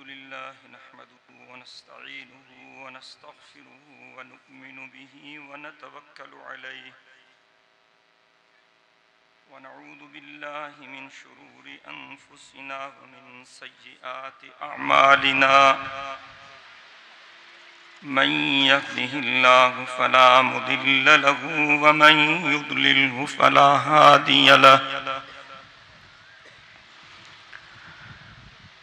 अल्हम्दुलिल्लाह नहमदुहु व नस्तईनुहु व नस्तगफिरुहु व नु'मिनु बिही व नतवक्कलु अलैहि व नऊज़ु बिल्लाहि मिन शुरूरि अनफुसिना व मिन सय्यिआति अअमालिना मन यहदिहिल्लाहु फला मुदिल्ल लहु व मन युद्लिलहु फला हादिय लहु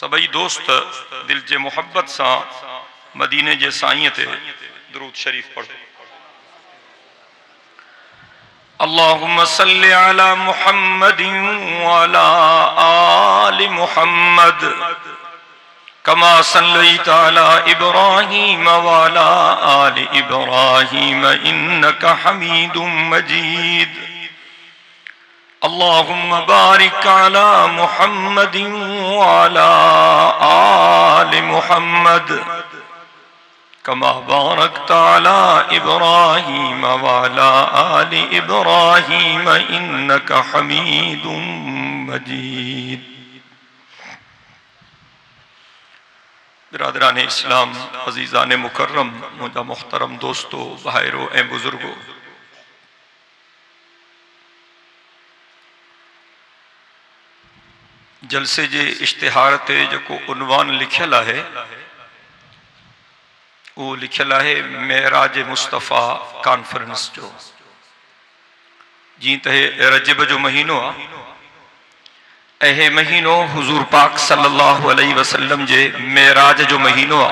सभई दोस्त दिल जे मोहब्बत सा मदीने जे साईं ते दुरूद शरीफ पढ़ो अल्लाहुम्मा सल्लि अला मुहम्मद व अला आलि मुहम्मद कमा सल्लैता अला इब्राहीम व अला आलि इब्राहीम इन्नका हमीदुम मजीद अल्लाहुम्मा बारिक अला मुहम्मद व अला आलि मुहम्मद कमा बारकता अला इब्राहीम व अला आलि इब्राहीम इन्नका हमीदुम मजीद। बिरादरान इस्लाम, अजीज़ान मुकर्रम, मुझा मुहतरम दोस्तों, भाइरों ए बुजुर्गों, जलसे जे इश्तिहार ते जो उन्वान लिखल है वो लिखल है मेराज मुस्तफ़ा कॉन्फ्रेंस जो जी ते रजब जो महीनो आहे महीनो हुजूर पाक सल्लल्लाहु अलैहि वसल्लम जे मेराज जो महीनो आ।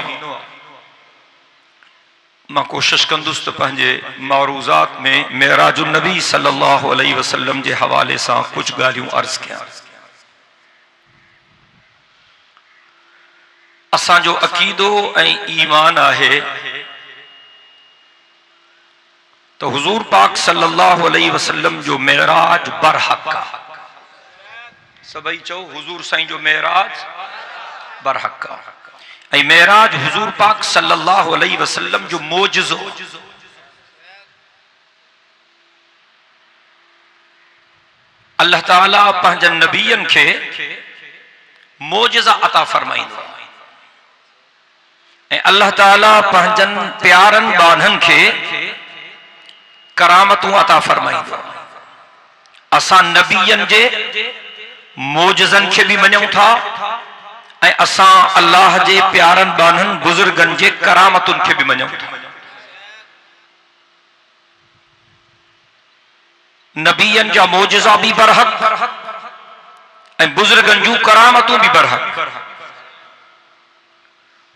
मां कोशिश कंदुसि त पंहिंजे मारूज़ात में मेराजुन नबी सल्लल्लाहु अलैहि वसल्लम जे हवाले सां कुछ ॻाल्हियूं अर्ज़ कयां। असांजो अकीदो ऐं ईमान आहे तो हुजूर पाक सल्लल्लाहु अलैहि वसल्लम जो मेराज बरहक आ। सभई चओ हुजूर साईं जो मेराज बरहक आ। ऐं मेराज हुजूर पाक सल्लल्लाहु अलैहि वसल्लम जो मोजज़ो अल्लाह ताला पंहिंजनि नबियनि खे मोजज़ा अता फरमाईंदो ऐं अल्लाह ताला पंहिंजनि प्यारनि बाननि खे करामतूं अता फरमाईंदो। असां नबियनि जे मोजज़नि खे भी मञूं था ऐं असां अल्लाह जे प्यारनि बाननि बुजुर्गनि जे करामतुनि खे भी मञूं था। नबियन जा मोजिज़ा भी बरहक ऐं बुजुर्गन जूं करामतूं भी बरहक।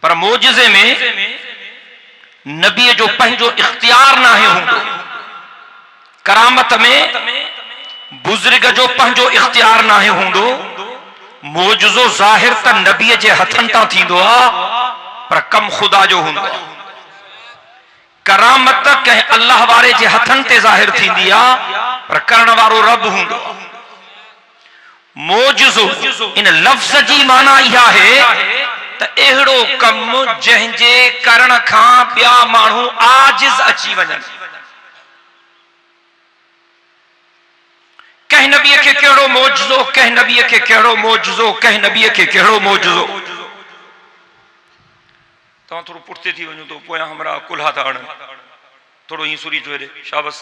पर मोजिज़े में नबी जो पंहिंजो इख्तियार नाहे हूंदो, करामत में बुजुर्ग जो पंहिंजो इख्तियार नाहे हूंदो। मोजिज़ो ज़ाहिर त नबी जे हथन तां थींदो आहे, पर कम खुदा जो हूंदो आहे। करामत कंहिं अल्लाह वारे जे हथन ते ज़ाहिर थींदी आहे, पर करण वारो रब हूंदो। मोजिज़ो इन लफ्ज़ जी माना इहा आहे त अहिड़ो कम जंहिंजे करण खां ॿिया माण्हू आजिज़ अची वञनि। कंहिं नबीअ खे कहिड़ो मोजिज़ो, कंहिं नबीअ खे कहिड़ो मोजिज़ो, कंहिं नबीअ खे कहिड़ो मोजिज़ो। तव्हां थोरो पुठिते थी वञो तो पोयां हमरा कुल्हा था आणनि। थोरो हीअं सुरी चो हेॾे, शाबस।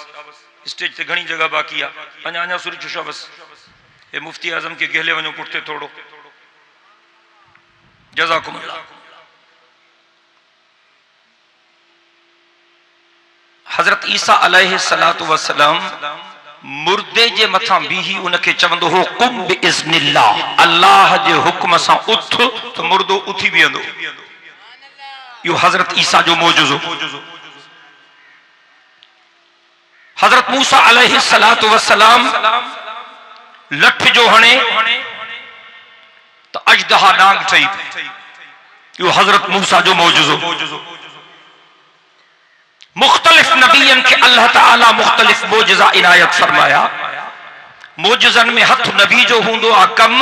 स्टेज ते घणी जगह बाक़ी आहे, अञा सुरी चो, शाबस। हे मुफ्ती आज़म खे गहले वञो पुठिते थोरो। जज़ाकुमुल्लाह। हज़रत ईसा अलैहिस्सलातु वस्सलाम मुर्दे जे मथां बीही उनखे चवंदो हो कुम बिइज़्निल्लाह, अल्लाह जे हुक्म सां उथ त मुर्दो उथी बीहंदो। यो हज़रत ईसा जो मोजिज़ो। हज़रत मूसा अलैहिस्सलातु वस्सलाम लठ जो हणे तो अजदहा डांग ठही। यो हज़रत मूसा जो मोजिज़ो। मुख्तलिफ नबियन के अल्लाह ताला मुख्तलिफ मोजिज़ा इनायत फरमाया। मोजिज़न में हथ नबी जो हूंदो आ कम,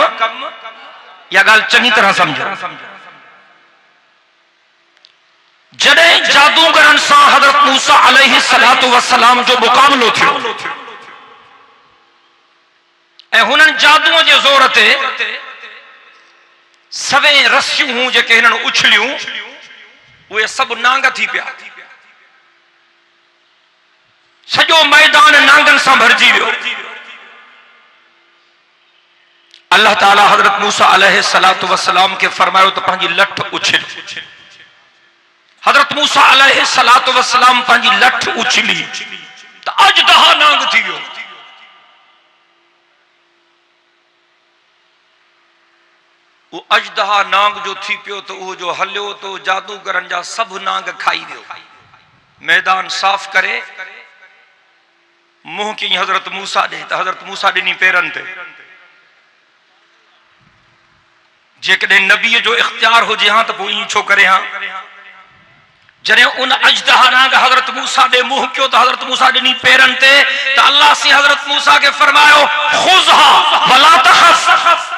या गाल चंगी तरह समझो। जॾहिं जादूगरन सां हज़रत मूसा अलैहिस्सलातु वस्सलाम जो मुक़ाबलो थियो ऐं हुननि जादूअ जे ज़ोर ते सवे रस्सियूं हूं जेके हिननि उछलियूं, उहे सभु नांग थी पिया। सॼो मैदान नांगन सां भरिजी वियो। अल्लाह ताला हज़रत मूसा अलैहिस्सलातु वस्सलाम खे फरमायो त पंहिंजी लठ उछल। हज़रत मूसा अलैहिस्सलातु वस्सलाम पंहिंजी लठ उछली त अजदहा नांग थी वियो। वो अजदहा नांग जो थी पियो तो वो जो हलियो तो जादूगरन जा सब नांग खाई वियो। मैदान साफ करे मुंह की हज़रत मूसा दे तो हज़रत मूसा ॾिनी पेरन ते। जेकॾहिं नबीअ जो इख्तियार हुजे हां तो पोइ ईअं छो करे हां। जॾहिं उन अजदहा नांग हज़रत मूसा ॾे मुंह कयो तो हज़रत मूसा ॾिनी पेरन ते तो अल्लाह से हज़रत मूसा के फरमायो खुज़हा वला तख़फ़।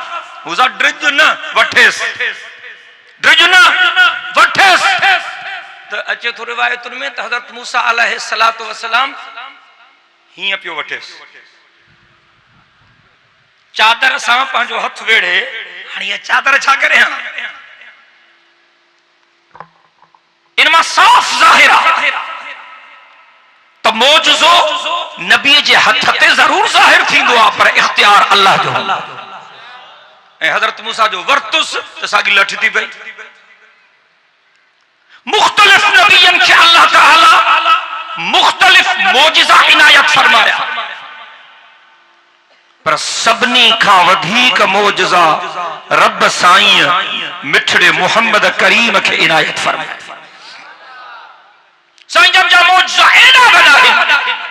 मूसा ड्रिज न वठेस, ड्रिज न वठेस। तो अचे तो रिवायतुन में तो हज़रत मूसा अलैहिस्सलातु वस्सलाम हीअं पियो वठेस, चादर सां पंहिंजो हथ वेड़े। हाणे इहा चादर छा करे हां? इन मां साफ़ ज़ाहिर आहे त मोजिज़ो नबी जे हथ ते ज़रूर ज़ाहिर थींदो आहे, पर इख्तियार अल्लाह जो। ऐं हज़रत मूसा जो वरतुस त साॻी लठ थी पई। मुख्तलिफ नबियन खे अल्लाह ताला मुख्तलिफ मोजिज़ा इनायत फरमाया, पर सभिनी खां वधीक मोजिज़ा रब साईं मिठड़े मोहम्मद करीम खे इनायत फरमाया। साईं जब जा मोजिज़ा एॾा वॾा आहिनि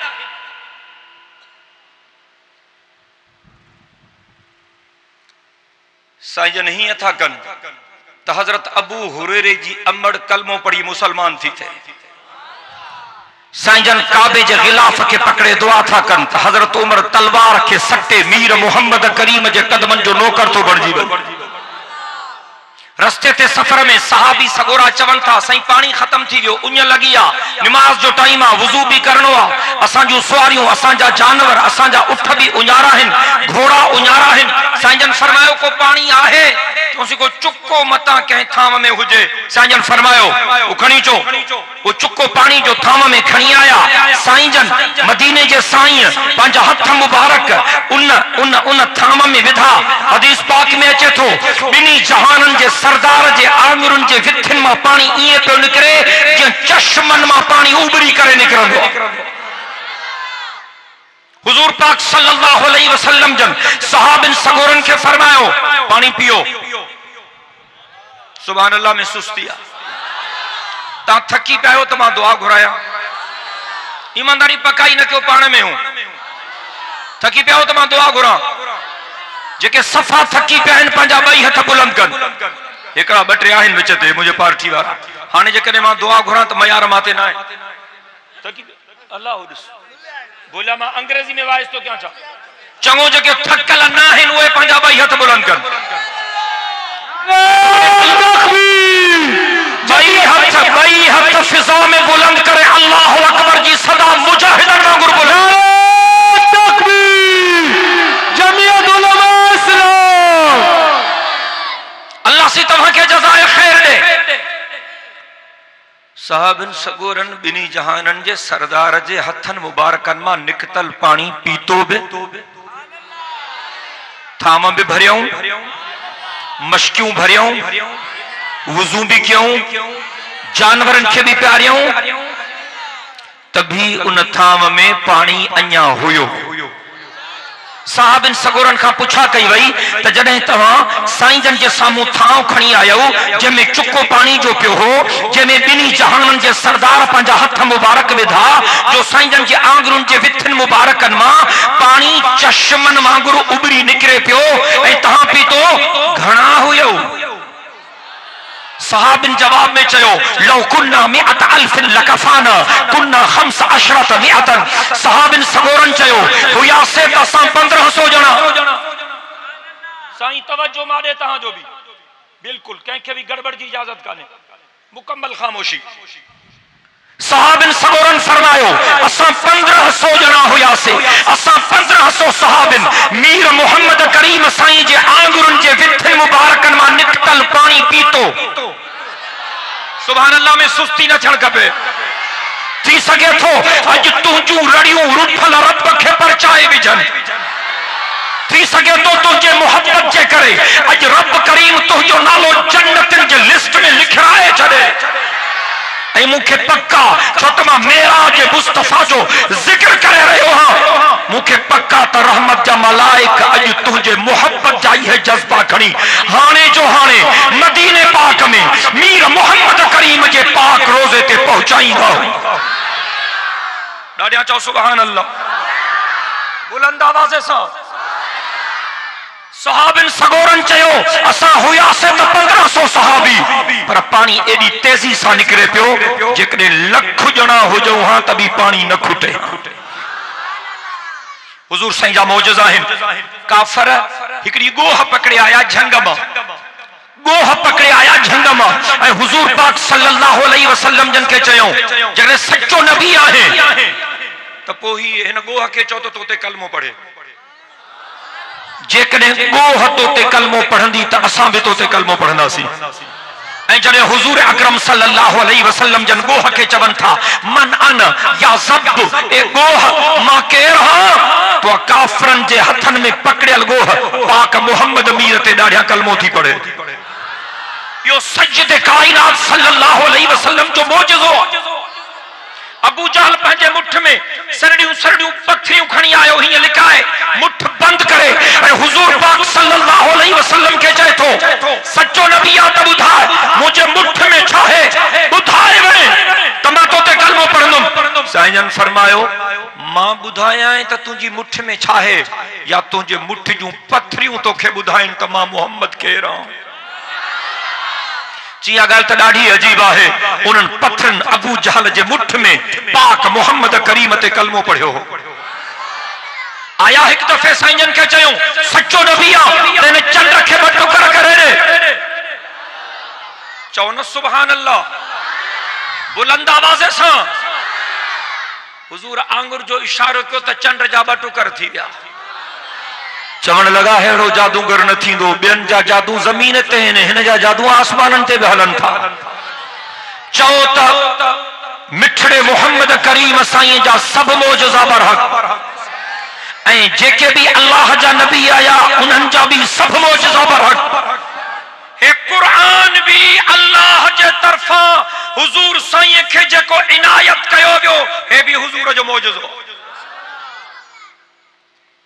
साईं जन हीअं था कनि त हज़रत अबू हुरैरे जी अमड़ कलमो पढ़ी मुसलमान थी थे। साईं जन काबे जे गिलाफ के पकड़े दुआ था कनि त हज़रत उमर तलवार के सटे मीर मोहम्मद करीम जे कदमन जो नौकर तो बणजी वियो। रस्ते ते सफर में सहाबी सगोरा चवन था सही पानी खत्म थी वियो, उञ लगी आ, नमाज जो टाइम आ, वुजू भी करनो आ, असां जो सवारियों असां जा जानवर असां जा उठ भी उञारा हैं, घोड़ा उञारा हैं। साईं जन फरमायो को पानी आहे तुसी को चुक्को मता कहीं थाम में हुजे। साईं जन फरमायो वो खणी चो, वो चुक्को पानी जो थाम में खणी आया। साईं जन मदीने जे साईं पंहिंजा हथ मुबारक उन उन उन थाम में विधा। हदीस पाक में अचे थो बिनी जहानन जे सरदार जे आमिरुन जे विथिन मां पानी इए पियो निकरे जो चश्मन मां पानी उबरी करे निकरंदो। हुजूर पाक पाक सल्लल्लाहु अलैहि वसल्लम जन सहाबिन सगोरन के फरमायो पानी पियो। सुभान अल्लाह में सुस्तिया ता थकी पायो तो मां दुआ घुराया। ईमानदारी पकाई न क्यों पाण में हूं थकी पायो तो मां दुआ घुरा। जेके सफ़ा थकी पिया आहिनि पंहिंजा ॿई हथ बुलंद कनि। हिकिड़ा ॿ टे आहिनि विच ते मुंहिंजे पार्टी वारा। हाणे जेकॾहिं मां दुआ घुरां त मयार माते न आहे। थकी अल्लाह ॾिस बोलिया मां अंग्रेजी में वाइस तो क्या छा चङो जेके थकल न आहिनि उहे पंहिंजा ॿई हथ बुलंद कनि। ॿई हथ फिज़ा में बुलंद करे अल्लाहु अकबर जी सदा मुजाहिदन वांगुरु बुलंद। अल्लाह से तव्हां के जज़ाए खैर दे। साहबिन सगोरन बिनी जहानन जे सरदार जे हथन मुबारकन मां निकतल पानी पीतो बि थाम भी भरियूं मशकियूं भरियूं वुजू भी क्यों जानवरन के भी प्यारियूं तभी उन थाम में पानी अञा हुयो। साहबिन सगोरन का पूछा कई वई त जडे तव्हां साईं जन जे सामू थाव खणी आयो जंहिंमें चुको पानी जो पियो हो जंहिंमें बिनी जहानन जे सरदार पंहिंजा हथ मुबारक विधा जो साईं जन जे आंगुरन जे विथन मुबारकन मां पानी चश्मन वांगुरु उबरी निकिरे पियो ऐं तव्हां पीतो घणा हुयो। सहाबिन जवाब में चयो लौ कुन्ना मिअत अल्फिन लकफाना कुन्ना खम्स अशरत मिअतन। सहाबिन सगोरन चयो हुयासे त असां 1500 ॼणा। साईं तवज्जो मारे तहां जो भी बिल्कुल कंहिंखे भी गड़बड़ जी इजाजत काने मुकम्मल खामोशी। सहाबिन सगोरन फरमायो असां 1500 ॼणा हुयासे। असां 1500 सहाबिन मीर मोहम्मद करीम साईं जे आंगुरन जे विथन मुबारकन मां निकतल पानी पीतो। सुभान अल्लाह में सुस्ती न थियण खपे। थी सके थो अज तुंहिंजूं रड़ियूं रुठल रब खे परचाए विझनि। थी सके तो तुझे मोहब्बत जे करे अज रब करीम तुंहिंजो नालो जन्नतन जे लिस्ट में लिखाए छॾे। ऐं मूंखे पक्का छो त मां मेराज मुस्तफा जो जिक्र करे रहियो हां मूंखे पक्का त रहमत जा मलाइक अज तुझे मोहब्बत जा इहे जज्बा खणी हाणे जो हाणे मदीने पाक में मीर मोहम्मद करीम जे पाक रोज़े ते पहुचाईंदा। ॾाढिया चओ सुभान अल्लाह बुलंद आवाज़ सां। सहाबिन सगोरन चयो असां हुयासे त 1500 सहाबी पर पानी एडी तेजी सां निकिरे पियो जेकॾहिं लख ॼणा हुजऊं हां त बि पानी न खुटे। हुजूर साईं जा मौजज़ा आहिनि। काफर हिकड़ी गोह पकड़े आया झंग मां गोह पकड़े आया झंग मां ऐं हुजूर पाक सल्लल्लाहु अलैहि वसल्लम जन के चयो जॾहिं सच्चो नबी आहे त पोइ ही हिन गोह खे चओ त तोते कलमो पढ़े। जेकॾहिं गोह तोते कलमो पढ़ंदी त असां बि तोते कलमो पढ़ंदासीं। ऐं जॾहिं हुजूर अकरम सल्लल्लाहु अलैहि वसल्लम जन गोह खे चवनि था मन अन या ज़ब ए गोह मां केर हां तो काफरन जे हथन में पकड़ियल गोह पाक मोहम्मद मीर ते ॾाढिया कलमो थी पढ़े। यो सज्जद कायनात सल्लल्लाहु अलैहि वसल्लम जो मौजज़ो। अबू जहल पंहिंजे मुठ में सरड़ियूं सरड़ियूं पथरियूं खणी आयो हीअं लिकाए मुठ बंद करे ऐं हुजूर पाक सल्लल्लाहु अलैहि वसल्लम के चए थो सच्चो नबी आ त ॿुधाए मुंहिंजे मुठ में छा आहे ॿुधाए वञे त मां तोते कलमो पढ़ंदुमि। साईं जन फरमायो मां ॿुधायां त तुंहिंजी मुठ में छा आहे या तुंहिंजे मुठ जूं पथरियूं तोखे ॿुधाइनि त मां मोहम्मद केर आहियां। चिया गाल त ॾाढी अजीब आहे। उन्हनि पत्थरनि अबू जहल जे मुठ में पाक मोहम्मद करीम ते कलमो पढ़ियो हो। आया हिकु दफ़े साईं जन खे चयूं सच्चो नबी आहे त इन चंड खे ॿ टुकर करे ॾे। चओ न सुभान अल्लाह बुलंद आवाज़ सां। हुजूर आंगुर जो इशारो कयो त चंड जा 2 टुकर थी विया। चवण लगा हेड़ो जादूगर न थींदो ॿियनि जा जादू ज़मीन ते आहिनि हिन जा जादू आसमाननि ते बि हलनि था। चओ त मिठड़े मोहम्मद करीम साईं जा सभु मौजज़ा बरहक़ ऐं जेके भी अल्लाह जा नबी आया उन्हनि जा भी सभु मौजज़ा बरहक़। हे कुरान भी अल्लाह जे तरफां हुजूर साईं खे जेको इनायत कयो वियो हे भी हुजूर जो मौजज़ो।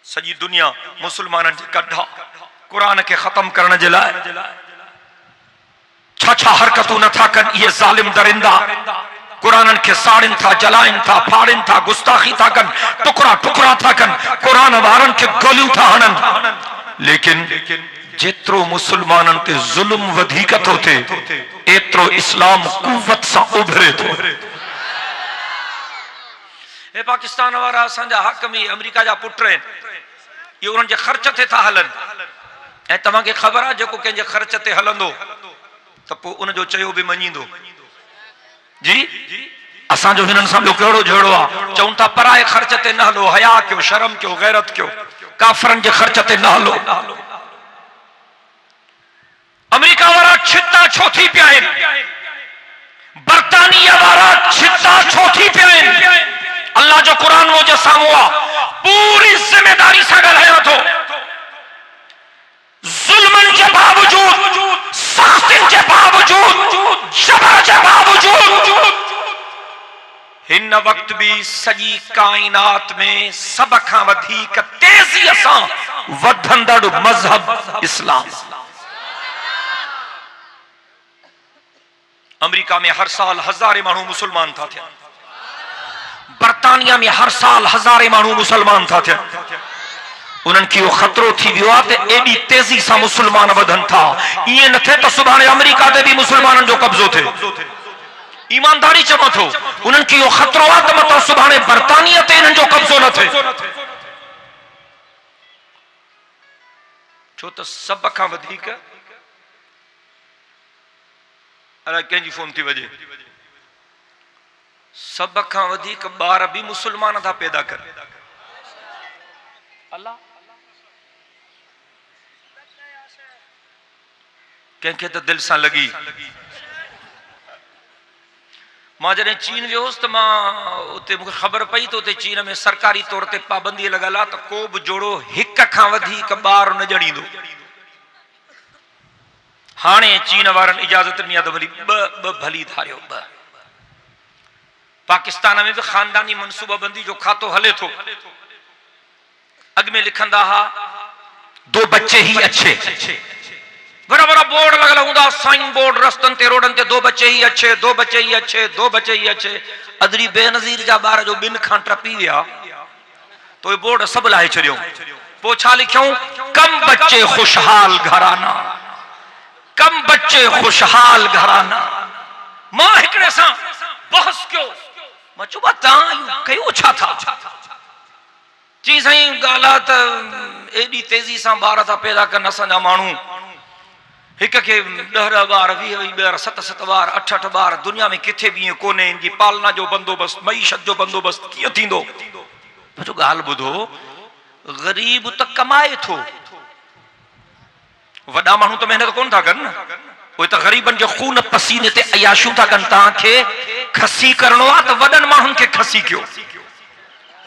सजी दुनिया मुसलमानन जे कढा कुरान के खत्म करने जे लाए छा हरकतूं नथा कन ये जालिम दरिंदा कुरान के साड़िन था जलाइन था फाड़िन था गुस्ताखी था कन टुकड़ा टुकड़ा था कन कुरान वारन के गोलियूं था हनन लेकिन जेतरो मुसलमानन ते जुल्म वधीक थो थे एतरो इस्लाम कुव्वत सा उभरे थो। ए पाकिस्तान वारा असांजा हाकमी अमेरिका जा पुट आहिनि ये उन्हनि जे ख़र्च ते था हलन ऐं तव्हांखे ख़बर आहे जेको कंहिंजे ख़र्च ते हलंदो त पोइ उनजो चयो बि मञींदो। जी असांजो हिननि सां ॿियो कहिड़ो जहिड़ो आहे चवनि था पराए ख़र्च ते न हलो हया कयो शर्म कयो गैरत कयो काफ़रनि जे ख़र्च ते न हलो। अमेरिका वारा छिता छो थी पिया आहिनि बरतानिया वारा छिता छो थी पिया आहिनि अल्लाह जो कुरान वो जे साम्हूं आहे पूरी जिम्मेदारी सां ॻाल्हायां थो जुल्मन के बावजूद सख्तिन के बावजूद जबर के बावजूद हिन वक्त भी सजी कायनात में सब खां वधीक तेजी सां वधंदड़ मजहब इस्लाम। अमेरिका में हर साल हजारे मानू मुसलमान था थे बरतानिया में हर साल हजारे मानू मुसलमान था थे उन्हनि खे खतरो थी वियो आहे त एडी तेजी सां मुसलमान वधन था ईअं न थिए त सुभाणे अमेरिका ते भी मुसलमाननि जो कब्ज़ो थिए। ईमानदारी चवां थो उन्हनि खे खतरो आहे त मतां सुभाणे बरतानिया ते इन्हनि जो कब्ज़ो न थिए छो त सब खां वधीक अलाए कंहिंजी फोन थी वजे सब खां वधीक ॿार भी मुसलमान था पैदा कर अल्लाह कंहिंखे त दिल सां लगी मां जॾहिं चीन वियोसि त मां उते मूंखे ख़बर पई त उते चीन में सरकारी तौर ते पाबंदी लॻल आहे त को बि जोड़ो हिक खां वधीक ॿार न ॼणींदो। हाणे चीन वारनि इजाज़त ॾिनी आहे त वरी ॿ भली धारियो ॿ। पाकिस्तान में भी खानदानी मनसूबाबंदी जो खातो हले थो अग में लिखंदा हा 2 बच्चे ही अच्छे बड़ा बड़ा बोर्ड लगल हूंदा साइन बोर्ड रस्तन ते रोडन ते 2 बच्चे ही अच्छे 2 बच्चे ही अच्छे 2 बच्चे ही अच्छे अदरी बेनज़ीर जा बार जो बिन खां टपी विया तो ये बोर्ड सब लाहे छड़ियो पो छा लिखियो कम बच्चे खुशहाल घराना कम बच्चे खुशहाल घराना। मां हिकड़े सां बहस कयो मां चुबा तां कयो छा था जी साईं गाला त एडी तेजी सां बार था पैदा कन असांजा माण्हू हिक के 10 बार 20 बार 7 बार 8 बार दुनिया में किथे भी कोने इनकी पालना जो बंदोबस्त मईशत जो बंदोबस्त किए थींदो जो गाल बुधो गरीब तो कमाए थो वडा मानू तो मेहनत कोन था कन वो तो गरीबन के खून पसीने ते अयाशू था कन ताके खसी करनो आ तो वडन मानन के खसी क्यों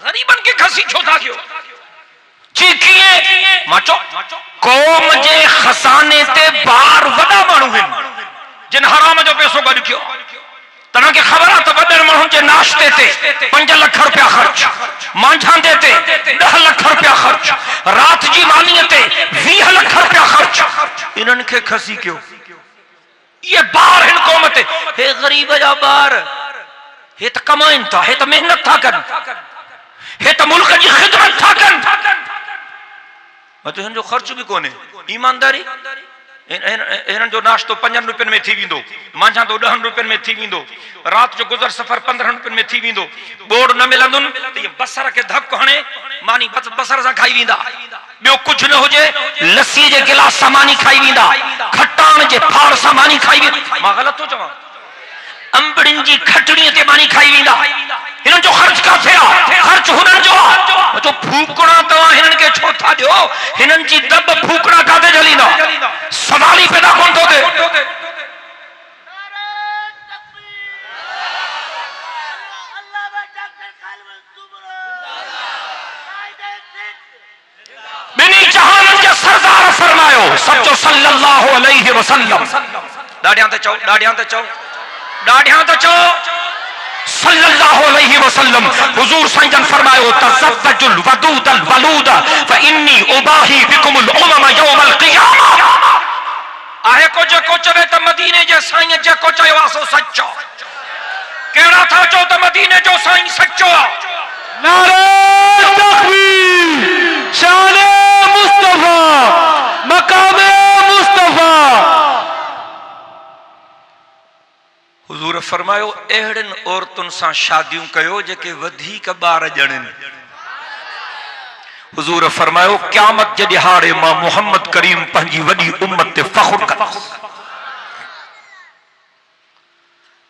गरीबन के खसी छो था क्यों चीकिए माचो कौम जे खजाने ते बार वडा मानू हैं जिन हराम जो पैसो गड क्यों तना के खबर है तो वडन मानन के नाश्ते ते 5 लाख रुपया खर्च मांझां देते 10 लाख रुपया खर्च रात जी मानी ते 20 लाख रुपया खर्च इन्हन के खसी क्यों ये बार हिन कौम ते हे गरीब जा बार हे त कमाइन था हे त मेहनत था कन हे त मुल्क की खिदमत था कन मतलब जो खर्च भी कोने ईमानदारी हिनन जो नाश्तो 5 रुपयन में थी विंदो मांझा तो 10 रुपयन में थी विंदो रात जो गुजर सफर 15 रुपयन में थी विंदो बोर्ड न मिलंदुन त ये बसर के धक हणे मानी बसर सा खाई विंदा बियो कुछ न होजे लस्सी जे गिलास सामानी खाई विंदा खटाण जे फाड़ सामानी खाई विंदा मां गलत तो चवा अंबड़िन जी खटड़ी ते मानी खाई विंदा हिनन जो खर्च का थे खर्च हुनन जो तो फूकणा तवा हिनन के छो था दियो हिनन जी दब फूकणा कादे जलीना सवाली पैदा कोन तो दे बिनी जहानन के सरदार फरमायो सच्चो सल्लल्लाहु अलैहि वसल्लम डाढ़ियां ते चो सल्लल्लाहु अलैहि वसल्लम हुजूर साईं फरमायो तज़व्वजुल वदूदल वलूद फइन्नी उबाही बिकुमुल उमम यौमल क़ियामा। आहे को जेको चवे त मदीने जे साईं जेको चयो आहे सो सचो। केड़ा था चो त मदीने जो साईं सचो आहे। नारे तकबीर, शाने मुस्तफा, मकामे मुस्तफा। हुजूर फरमायो अहड़न औरतुन सां शादियूं कयो जेके वधीक बार ॼणन। हुजूर फरमायो क़यामत जे ॾिहाड़े मां मोहम्मद करीम पंहिंजी वॾी उम्मत ते फ़ख्र कंदुसि।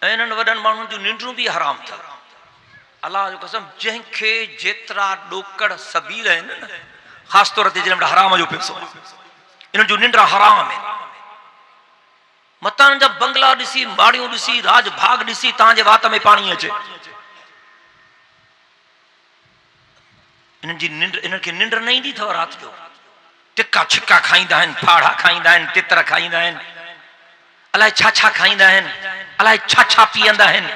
ऐं इन्हनि वॾनि माण्हुनि जूं निंड्रूं बि हराम अथव। अलाह जो कसम, जंहिंखे जेतिरा ॾोकड़ सबील आहिनि न, ख़ासि तौर ते जॾहिं हराम जो पैसो, इन्हनि जूं निंड हराम आहिनि। मतां जा बंगला ॾिसी, माड़ियूं ॾिसी, राज भाग ॾिसी तव्हांजे वात में पाणी अचे। इन्हनि जी निंड, इन्हनि खे निंड न ईंदी अथव राति जो। टिका छिका खाईंदा आहिनि, फाड़ा खाईंदा आहिनि, तितर खाईंदा आहिनि, अलाए छा छा खाईंदा आहिनि, अलाए छा छा पीअंदा आहिनि।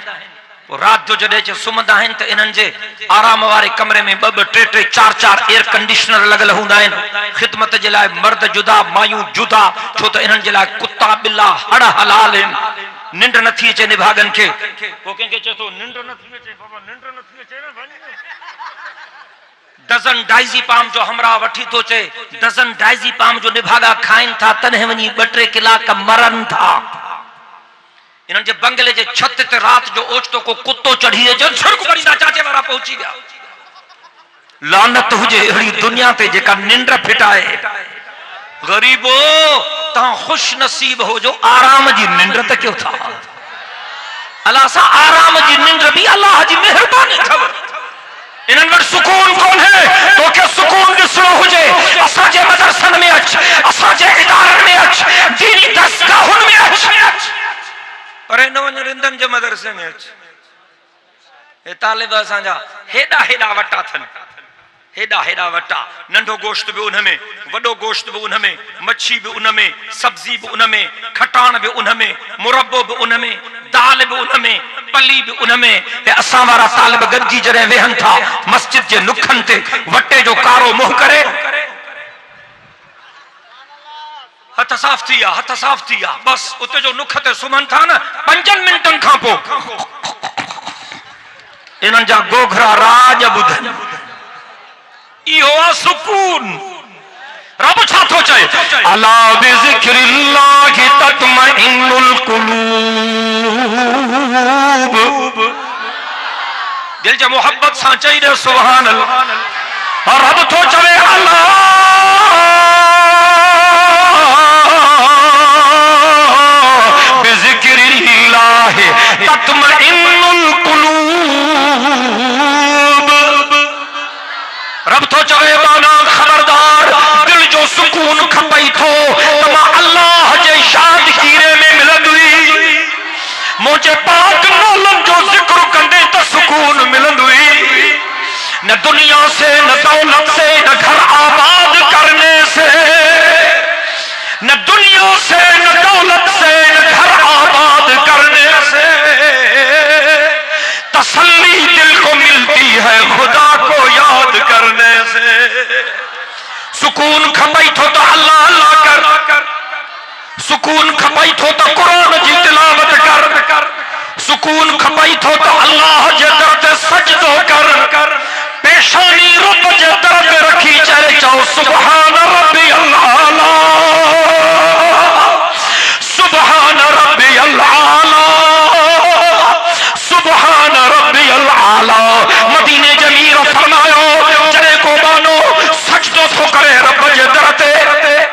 पोइ राति जो जॾहिं अची सुम्हंदा आहिनि त इन्हनि जे आराम वारे कमरे में ॿ ॿ टे टे चार चार एयर कंडीशनर लॻल हूंदा आहिनि। ख़िदमत जे लाइ मर्द जुदा, मायूं जुदा, छो त इन्हनि जे लाइ कुता ॿिला हड़ हलाल आहिनि। निंड नथी अचे निभागनि खे। पोइ कंहिंखे चए थो निंड नथी अचे, बाबा निंड नथी अचे न भाई। डज़न डाइज़ीपाम जो हमरा वठी थो अचे, डज़न डाइज़ीपाम जो निभागा खाइनि था, तॾहिं वञी 2-3 कलाक मरनि था। इन्हनि जे बंगले जे छत ते रात जो ओचितो को कुत्तो चढ़ी अचे, छिड़क पड़ींदा, चाचे वारा पहुची विया। लानत हुजे अहिड़ी दुनिया ते जेका निंड फिटाए। गरीबो तव्हां खुश नसीब हो जो आराम जी निंड त कयो था। अलाह सां आराम जी निंड बि अलाह जी मेहरबानी अथव। इन्हनि वटि सुकून कोन है। तोखे सुकून ॾिसणो हुजे असांजे मदरसनि में अच, असांजे इदारनि में अच, दीनी दरसगाहुनि में अच, पर न वञ रिंदनि जे मदरसे में अच। हे तालिब असांजा हेॾा हेॾा वटा अथनि, हेॾा हेॾा वटा। नंढो गोश्त बि उन में, वॾो गोश्त बि उन में, मच्छी बि उन में, सब्जी बि उन में, खटाण बि उन में, मुरब्बो बि उन में, दाल बि उन में, पली बि उन में। असां वारा तालिब गॾिजी जॾहिं वेहनि था मस्जिद जे नुखनि ते, वटे जो कारो मुंहुं करे, हथ साफ़ थी विया, हथ साफ़ थी विया, बस उते जो नुख ते सुम्हनि था न, 5 मिंटनि खां पोइ इन्हनि जा गोघरा राज ॿुधनि। इहो आहे सुकून। रब छा थो चए? अला बिज़िक्रिल्लाहि तत्मइन्नुल क़ुलूब। दिल जे मोहब्बत सां चई दे सुभान अल्लाह। और रब थो चवे अला बिज़िक्रिल्लाहि तत्मइन्नुल क़ुलूब। रब तो चवे बाना खबरदार, दिल जो सुकून खपई थो त मां अल्लाह जे याद कीरे में मिलंदुई। मुझे पाक नालन जो जिक्र कंदे त सुकून मिलंदुई। न दुनिया से, न दौलत से, न घर आबाद करने से, न दुनिया से, न दौलत से, न घर आबाद करने से तसल्ली दिल को मिलती है खुदा को याद करने से। सुकून खपई थो तो अल्लाह अल्लाह कर, सुकून खपई थो तो कुरान जी तिलावत कर, सुकून खपई थो तो अल्लाह जे दर ते सजदो कर, पेशानी रब जे दर ते रखी चए चओ सुभान रब्बी अल्लाह, सुभान रब्बी अल्लाह, सुभान रब्बी अल्लाह। मदीने जमीर फरमायो जड़े को बानो सजदो थो करे रब जे दर ते।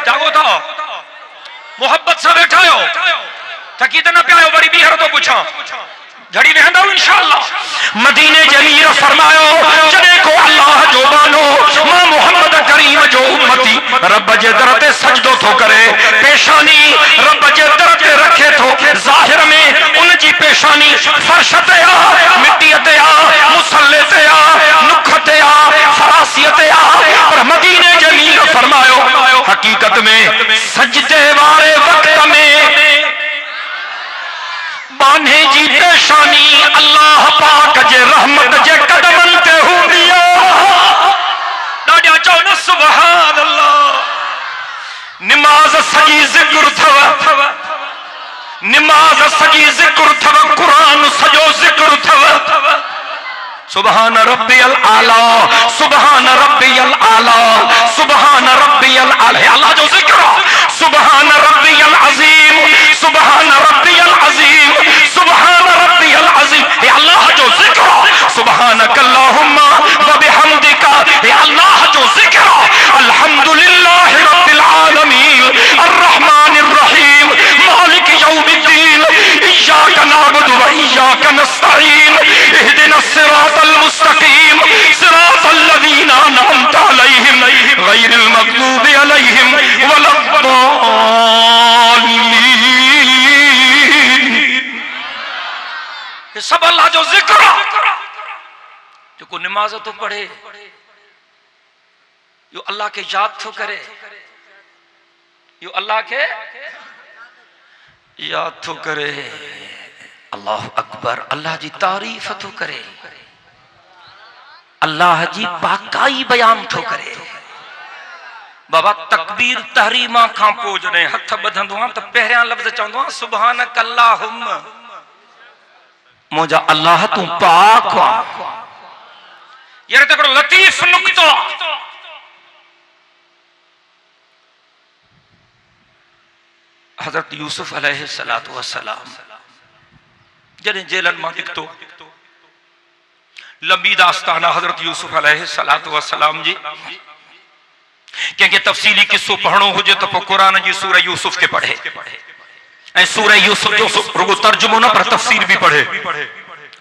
जागो था मोहब्बत सां वेठायो, थकी त न पियायो, वरी ॿीहर थो पुछां, झड़ी वेंदव इंशाअल्लाह। मदीने जमीर फरमायो जड़े को अल्लाह जो बानो मां मोहम्मद करीम जो उम्मती रब जे दर ते सजदो थो करे, पेशानी रब जे दर ते रखे थो। ज़ाहिर में उन जी पेशानी फर्श ते आ, मिट्टी ते आ, मुसल्ले ते आ, नुख ते आ, फरासी ते आ, पर मदीने जमीर फरमायो हकीकत में सजदे वारे वक्त में बाने जी पेशानी अल्लाह पाक जे रहमत जे कदमन ते हूंदी ॾाढा चओ न सुभान अल्लाह। निमाज़ सॼी ज़िक्र थव, निमाज़ सॼी ज़िक्र थव, कुरान सॼो ज़िक्र थव। सुभान रब्बियल आला, सुभान रब्बियल आला, सुभान रब्बियल आला, अल्लाह जो ज़िक्र। सुभान रब्बियल अज़ीम, सुभान रब्बियल अज़ीम, सुभान रब्बियल अज़ीम, हे अल्लाह जो ज़िक्र। सुभानकल्लाहुम्मा व बिहम्दिका, हे अल्लाह जो ज़िक्र। अल्हम्दुलिल्लाहि रब्बिल आलमीन, अर्रहमानिर रहीम, मालिक यौमिद्दीन, इय्याका नअबुदु व इय्याका नस्तईन, इहदिनस सिरातल मुस्तकीम, सिरातल लज़ीना अनअमता अलैहिम, गैरिल मग़दूबि अलैहिम वलद्दाल्लीन। ये सब अल्लाह जो ज़िक्र। जो को नमाज तो पढ़े, यो अल्लाह के याद तो करे, यो अल्लाह के याद तो करे। अल्लाह अकबर, अल्लाह जी तारीफ तो करे, अल्लाह जी पाकाई बयान तो करे। बाबा तकबीर तहरीमा खां पोइ जॾहिं हथ ॿधंदो आहियां त पहिरियां लफ़्ज़ चवंदो आहियां सुभानक अल्लाहुम्मा, मुंहिंजा अल्लाह तूं पाक आ। यार त हिकिड़ो लतीफ़ नुक्तो आहे। हज़रत यूसुफ अलैहिस्सलातु वस्सलाम जॾहिं जेलन मां निकितो, लंबी दास्तान आहे हज़रत यूसुफ अलैहिस्सलातु वस्सलाम जी। कंहिंखे तफ़सीली किस्सो पढ़णो हुजे त पोइ क़ुरान जी सूरह यूसुफ के पढ़े, ऐं सूरह यूसुफ जो रुगो तर्जुमो न पर तफ़सीर भी पढ़े।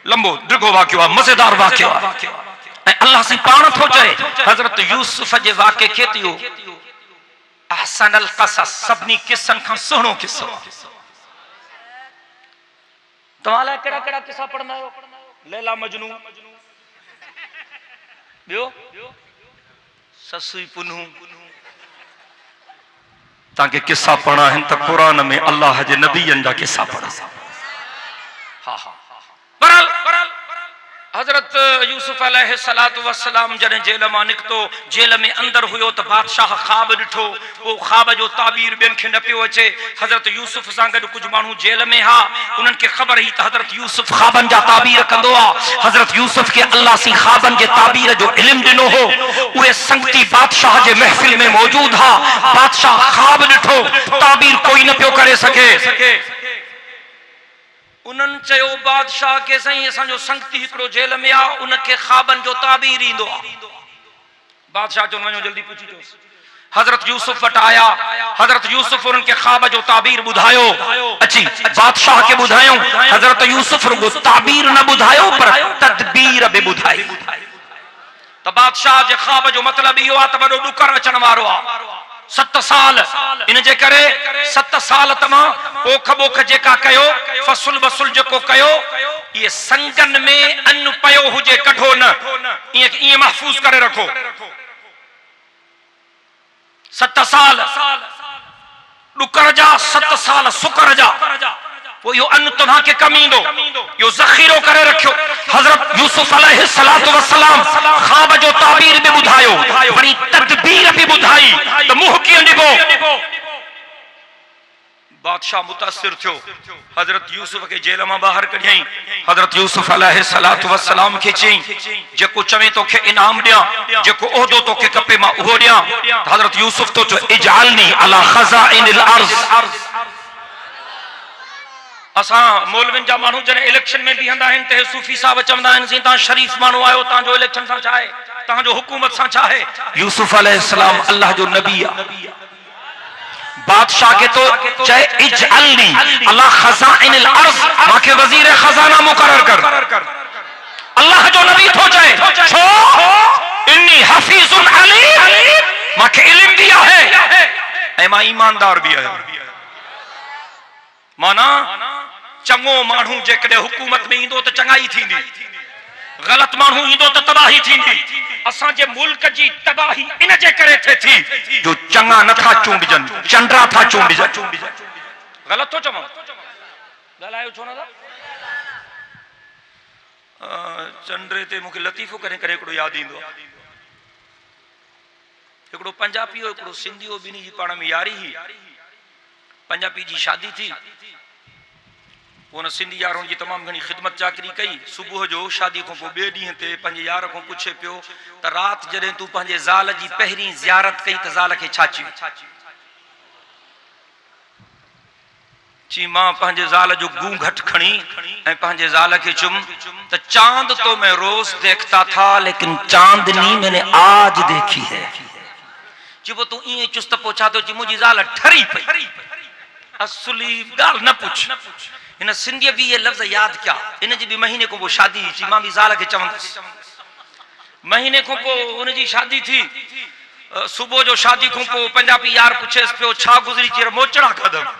लंबो डिघो वाक़ियो आहे, मज़ेदार वाक़ियो आहे, ऐं अल्लाह से पाण थो चए हज़रत यूसुफ जे वाक़े खे थियो अहसनल क़सस, सभिनी किस्सनि खां सुहिणो किस्सो। तव्हां लाइ कहिड़ा कहिड़ा किस्सा पढ़ंदा आहियो? लैला मजनू, ॿियो ससुई पुनू। तव्हांखे किस्सा पढ़ा आहिनि त क़ुरान में अल्लाह जे नबीअनि जा किस्सा पढ़ा। हा हा, बहरहाल हज़रत यूसुफ अलैहिस्सलातु वस्सलाम जॾहिं जेल मां निकितो, जेल में अंदर हुयो त बादशाह ख़्वाब ॾिठो। वो ख़्वाब जो ताबीर ॿियनि खे न पियो अचे। हज़रत यूसुफ सां गॾु कुझु माण्हू जेल में हा, उन्हनि खे ख़बर हुई त हज़रत यूसुफ ख़्वाबनि जा ताबीर कंदो आहे। हज़रत यूसुफ खे अल्लाह सी ख़्वाबनि जे ताबीर जो इल्मु ॾिनो हो। उहे संगती बादशाह जे महफ़िल में मौजूद हा। बादशाह ख़्वाब ॾिठो, ताबीर कोई न पियो करे सके। उन्हनि चयो बादशाह के साईं असांजो संगती हिकिड़ो जेल में आ, उनखे ख़्वाबनि जो ताबीर ईंदो आहे। बादशाह चयो वञो जल्दी पुछी चोसि। हज़रत यूसुफ वटि आया। हज़रत यूसुफ उन्हनि खे ख़्वाब जो ताबीर ॿुधायो। अची बादशाह खे ॿुधायो। हज़रत यूसुफ रुगो ताबीर न ॿुधायो पर तदबीर बि ॿुधाई। त बादशाह जे ख़्वाब जो मतिलबु इहो आहे त वॾो ॾुकर अचण वारो आहे। 7 साल, इन जे करे 7 साल तमां ओख बोख जेका कयो, फसुल बसुल जेको कयो, ये संगन में अन्न पयो हुजे कढो न, ये महफूज करे रखो। 7 साल ॾुकर जा, 7 साल सुकर जा, वो यो अन्न तव्हां खे कम ईंदो, यो ज़ख़ीरो करे रखियो। हज़रत यूसुफ अलैहिस्सलातु वस्सलाम ख़्वाब जो ताबीर भी ॿुधायो, वरी तदबीर भी ॿुधाई त मुंहुं कीअं ॾिबो। बादशाह मुतासिर थियो, हज़रत यूसुफ के जेल मां ॿाहिरि कढियईं। हज़रत यूसुफ अलैहिस्सलातु वस्सलाम खे चयईं जेको चवे तोखे इनाम ॾियां, जेको ओहदो तोखे खपे मां उहो ॾियां। हज़रत यूसुफ तो चयो इजअलनी अला खज़ाइनिल अर्ज़। असां मौलविन जा माण्हू जॾहिं इलेक्शन में बीहंदा आहिनि त सूफ़ी साहब चवंदा आहिनि तव्हां शरीफ माण्हू आहियो, तव्हांजो इलेक्शन सां छा आहे, तव्हांजो हुकूमत सां छा आहे। यूसुफ अलैहिस्सलाम अल्लाह जो नबी आहे। बादशाह के तो चाहे इजअलनी अला खज़ाइनिल अर्ज़, मांखे वज़ीर खजाना मुकर्रर कर। अल्लाह जो नबी थो चए छो इन्नी हफीजुन अलीम, मांखे इल्म दिया है ऐं मां ईमानदार भी आहियां। माना चङो माण्हू जेकॾहिं हुकूमत में ईंदो त चङाई थींदी, ग़लत माण्हू ईंदो त तबाही थींदी। असांजे मुल्क जी तबाही इन जे करे थिए थी जो चङा नथा चूंडजनि, चंडरा था चूंडजनि। ग़लत थो चवां, ॻाल्हायो छो नथा? चंड्रे ते मूंखे लतीफ़ो करे करे हिकिड़ो यादि ईंदो आहे। हिकिड़ो पंजाबी हो हिकिड़ो सिंधी हो, ॿिन्ही जी पाण में यारी हुई। पंजाबी जी शादी थी, उन सिंधी यार उनजी तमामु घणी ख़िदमत चाकरी कई। सुबुह जो शादी खां पोइ ॿिए ॾींहं ते पंहिंजे यार खां पुछे पियो त राति जॾहिं तूं पंहिंजे ज़ाल जी पहिरीं ज़ियारत कई त ज़ाल खे छा चई? चई मां पंहिंजे ज़ाल जो गूं घटि खणी ऐं पंहिंजे ज़ाल खे चुम त चांद तो मैं रोज देखता था लेकिन चांदनी मैंने आज देखी है। चइबो तूं ईअं चुस्त पोछा थो, चई मुंहिंजी ज़ाल ठरी पई। असली ॻाल्हि न पुछ। हिन सिंधीअ बि इहे लफ़्ज़ यादि कया। इन जी बि महीने खां पोइ शादी थी, मां बि ज़ाल खे चवंदुसि। महीने खां पोइ उनजी शादी थी। सुबुह जो शादी खां पोइ पंजाबी यार पुछेसि पियो छा गुज़री? चई मोचड़ा खाधमि।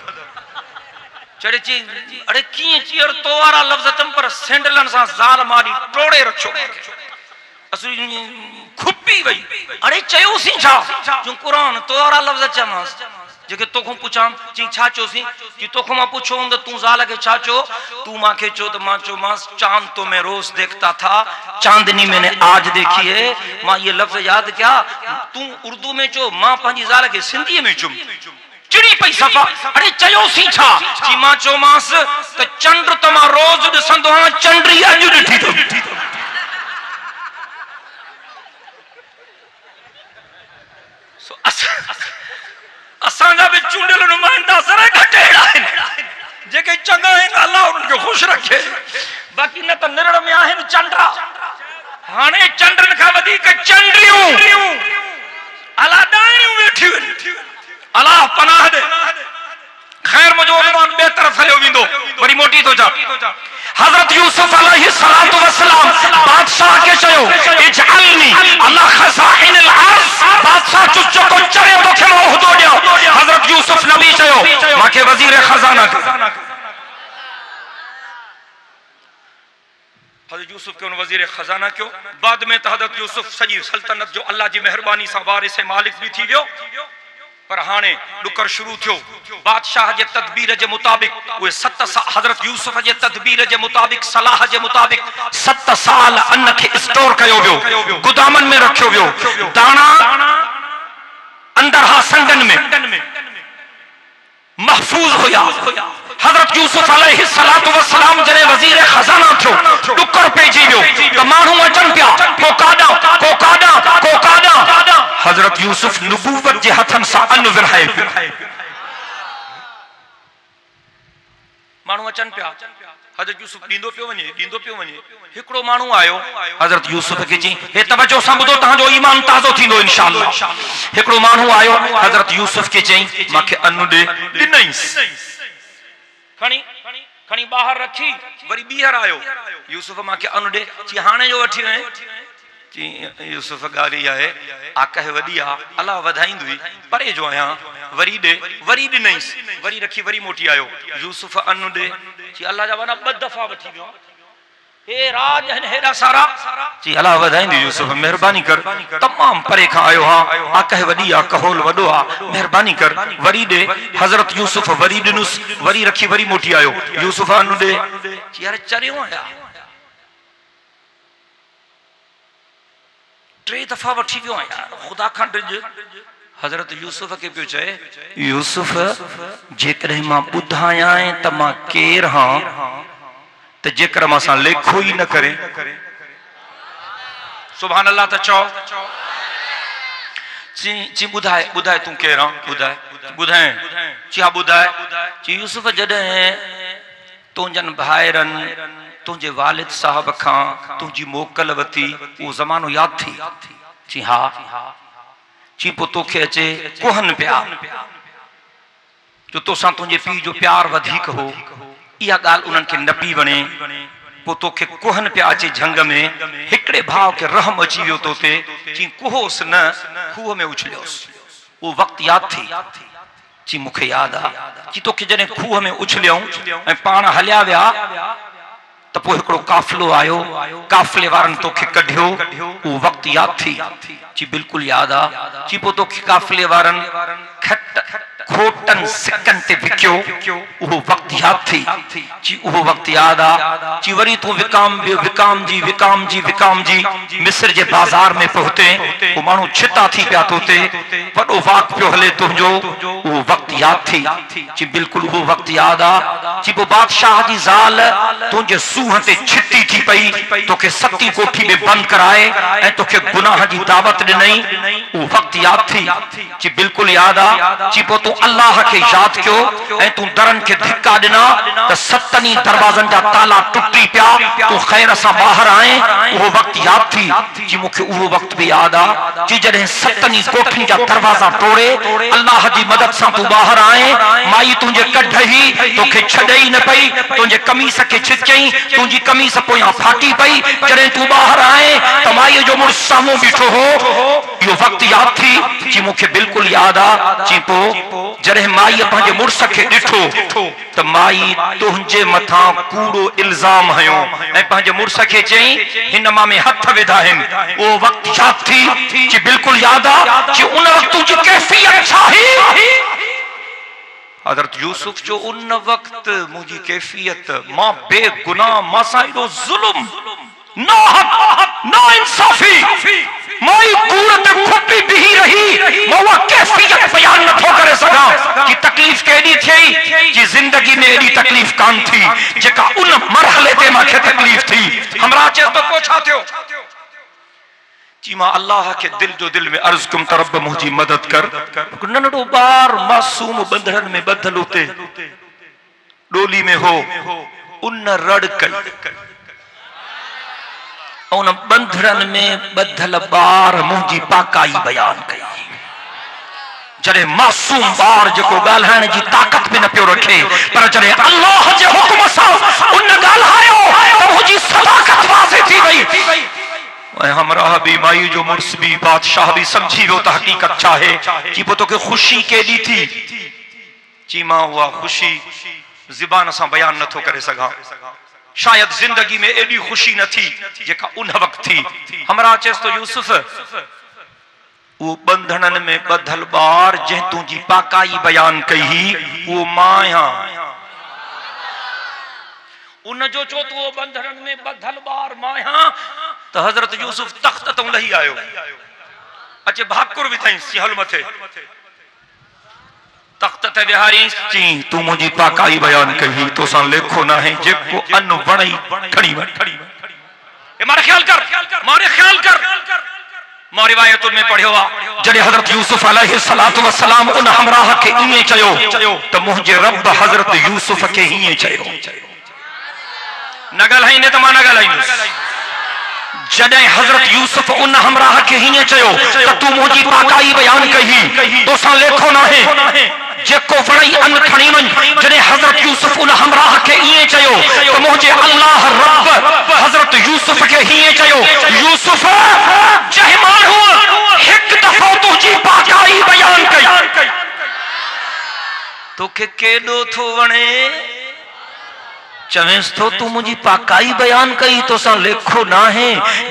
चढ़े चई अड़े कीअं? चीअर तो वारा लफ़्ज़ अथमि पर सैंडलनि सां ज़ाल मारी टोड़े रखियो। असली खुपी वई। अड़े चयोसीं छा? जो क़ुरान तो वारा लफ़्ज़ चयोमांसि जेके तोखां पुछां। चई छा चयोसीं? कि तोखां मां पुछो त तूं ज़ाल खे छा चयो? तूं मूंखे चयो त मां चयोमांसि चांद तो मैं रोज़ देखता था, चांदनी मैंने आज देखी है। मां इहे लफ़्ज़ यादि कया। तूं उर्दू में चयो, मां पंहिंजी ज़ाल खे सिंधीअ में चयुमि। चिड़ी पई सफ़ा। अड़े चयोसीं छा? चई मां चयोमांसि त चंड त मां रोज़ ॾिसंदो आहियां, चंडी अॼु ॾिठी अथमि। असांजा बि चूंडियल नुमाइंदा ज़रा घटि अहिड़ा आहिनि जेके चङा आहिनि, अलाह उन्हनि खे ख़ुशि रखे। बाक़ी न त निरण में आहिनि चंडा। हाणे चंडनि खां वधीक चंडियूं अलाह ॾाणियूं वेठियूं आहिनि। अलाह पनाह दे। खैर मुंहिंजो उनवान ॿिए तरफ़ हलियो वेंदो, वरी मोटी थो जा। हज़रत यूसुफ अलैहिस्सलातु वस्सलाम बादशाह के चयो इजअलनी अला खज़ाइनिल अर्ज़। बादशाह चुचो को चरे तोखे मां उहदो ॾियो। हज़रत यूसुफ नबी चयो मांखे वज़ीर खज़ाना कयो। हज़रत यूसुफ के उन वज़ीर खज़ाना कयो। बाद में त हज़रत यूसुफ सॼी सल्तनत जो अल्लाह जी मेहरबानी सां वारिस मालिक भी थी वियो। पर हाणे डुकर शुरू थियो। बादशाह जे तदबीर जे मुताबिक उहे 7 साल हज़रत यूसुफ जे तदबीर जे मुताबिक सलाह जे मुताबिक 7 साल अन्न खे स्टोर कयो वियो, गुदामन में रखियो वियो। दाना अंदर हा संगन में महफूज हुया। हज़रत यूसुफ अलैहिस्सलातु वस्सलाम जॾहिं वज़ीर खज़ाना थियो, डुकर पइजी वियो त माण्हू अचनि पिया, को काॾां। हज़रत यूसुफ नबूवत जे हथनि सां अन्न विरहाए पियो। माण्हू अचनि पिया, हज़रत यूसुफ ॾींदो पियो वञे। हिकिड़ो माण्हू आयो, हज़रत यूसुफ खे चई हे तवजो सां ॿुधो, तव्हांजो ईमान ताज़ो थींदो इंशाअल्लाह। हिकिड़ो माण्हू आयो, हज़रत यूसुफ खे चई मूंखे अन्न ॾे। ॾिनईंसि। खणी ॿाहिरि रखी, वरी ॿीहर आयो, यूसुफ मूंखे अन्न ॾे। चई हाणे जो वठी वञे। चई यूसुफ ॻाल्हि आहे आकाह वॾी आहे, अलाह वधाईंदुई, परे जो आहियां, वरी ॾे। वरी ॾिनईंसि, वरी रखी, वरी मोटी आयो। यूसुफ अन्न ॾे। चई अलाह जा वञा 2 दफ़ा वठी वियो। हे राज आहिनि हेॾा सारा। चई अलाह वधाईंदी यूसुफ, महिरबानी कर, तमामु परे खां आयो आहियां, आकाह वॾी आहे, कहोल वॾो आहे, महिरबानी कर, वरी ॾे। हज़रत यूसुफ वरी ॾिनुसि, वरी रखी, वरी मोटी आयो। यूसुफ अन्न ॾे। चई यार चरियो आहियां, 3 दफ़ा वठी वियो आहियां, ख़ुदा खां डिॼ। हज़रत यूसुफ खे पियो चए यूसुफ जेकॾहिं मां ॿुधायां त मां केरु हां त जेकर मां सां लेखो ई न करे, सुभान अल्लाह त चओ। चई ॿुधाए तूं केरु आं? ॿुधाए। चई हा ॿुधाए। चई यूसुफ जॾहिं तुंहिंजनि भाइरनि तुंहिंजे वालिद साहब खां तुंहिंजी मोकल वरिती, उहो ज़मानो यादि थी? चई हा। चई पोइ तोखे अचे कुहन पिया जो तोसां तुंहिंजे पीउ जो प्यार वधीक हो। इहा ॻाल्हि उन्हनि खे न पई वणे। पोइ तोखे कुहन पिया अचे झंग में। हिकिड़े भाउ खे रहम अची वियो तो ते। चई कुहोसि न, खूह में उछलियोसि। उहो वक़्तु यादि थी? चई मूंखे यादि आहे। चई तोखे जॾहिं खूह में उछलियऊं ऐं पाण हलिया विया त पोइ हिकिड़ो काफ़िलो आयो, काफ़िले वारनि तोखे कढियो, उहो वक़्तु यादि थी? चई बिल्कुलु यादि आहे। चई पोइ तोखे काफ़िले वारनि खोटन सिकन ते विकियो वो वक्त याद थी जी वो वक्त याद आ जी वरी तू विकाम जी मिस्र जे बाजार में पहुते वो मानू छिता थी पिया तोते वडो वाक पियो हले तुंजो वो वक्त याद थी जी बिल्कुल वो वक्त याद आ जी वो बादशाह जी ज़ाल तुंजे सूह ते छिती थी पई तोके सती कोठी में बंद कराए ए तोके गुनाह जी दावत ॾिनई वो वक्त याद थी जी बिल्कुल याद आ जी पो तू अल्लाह के याद कयो ए तू दरन के धिक्का ॾिना त सतनी दरवाजन जा ताला टुटी पिया तू खैर सां बाहर आए वो वक्त याद थी जी मुखे वो वक्त भी याद आ जी जॾहिं सतनी कोठिन जा दरवाजा तोड़े अल्लाह जी मदद सां तू बाहर आए माई तुंजे कढई तोखे छॾई न पई तुंजे कमीस के छिचई तुंजी कमीस पोयां फाटी पई जॾहिं तू बाहर आए त माई जो मुड़स साम्हूं बीठो हो यो वक्त याद थी जी मुखे बिल्कुल याद आ जी पो जॾहिं माई पंहिंजे मुड़स खे ॾिठो त माई तुंहिंजे मथां कूड़ो इल्ज़ाम हयो ऐं पंहिंजे मुड़स खे चई हिन मां में हथ विधा आहिनि वो वक्त याद थी जी बिल्कुल याद आ जी उन वक्त तुंहिंजी कैफियत छा हुई हज़रत यूसुफ जो उन वक्त मुझी कैफियत मां बेगुनाह मां सां एॾो ज़ुल्म ना इंसाफी माई कूड़ ते खुपी बिही रही वो कैफियत बयान न थो करे सका कि तकलीफ केडी थी जी जिंदगी में एडी तकलीफ कान थी जेका उन मरहले ते माखे तकलीफ थी हमरा चे तो पोछा थियो जी मां अल्लाह के दिल में अर्ज कुम त रब मुझी मदद कर नंढो बार मासूम बंधड़न में बदल उते डोली में हो उन रड़ कई उन बंधड़न में बदल बार मुझी पाकाई बयान कई जड़े मासूम बार जो गाल्हाइण जी ताकत भी न पियो रखे पर जड़े अल्लाह जे हुक्म सां उन गाल्हायो त मुझी सदाकत वाज़े थी वई हमरा भी माई जो मुर्स भी बादशाह भी समझी वो तो हकीकत चाहे कि वो तो के खुशी केडी थी जी मां हुआ खुशी ज़ुबान से बयान न थो करे सका शायद जिंदगी में एडी खुशी न थी जेका उन वक्त थी हमरा चेस तो यूसुफ वो बंधनन में बधल बार जे तुझी पाकाई बयान कही वो माया उन जो चो तो वो बंधनन में बधल बार माया तो हजरत यूसुफ तख्त तो लही आयो अचे भाकुर भी थई सिहल मथे तख्त ते बिहारी ची तू मुझी पाकाई बयान कही तो सा लेखो ना है जेको अन वणई खड़ी ए मारे ख्याल कर मां रिवायतुन में पढ़ियो आ जडे हजरत यूसुफ अलैहि सलातु व सलाम उन हमराह के इए चयो त मुझे रब हजरत यूसुफ के इए चयो नगल है ने त मां नगल है जडे हजरत यूसुफ उन हमराह के हिए चयो त तू मुझी पाकाई बयान कही तो सा लेखो ना है जेको वणई अन खणी मन जडे हजरत यूसुफ उन हमराह के इए चयो त मुझे अल्लाह रब हजरत यूसुफ के हिए चयो यूसुफ जहमान हुआ एक दफा तुझी पाकाई बयान कई तोखे केडो थो वणे चवेस तो तू मुझी पाकाई बयान कई तो सा लेखो ना है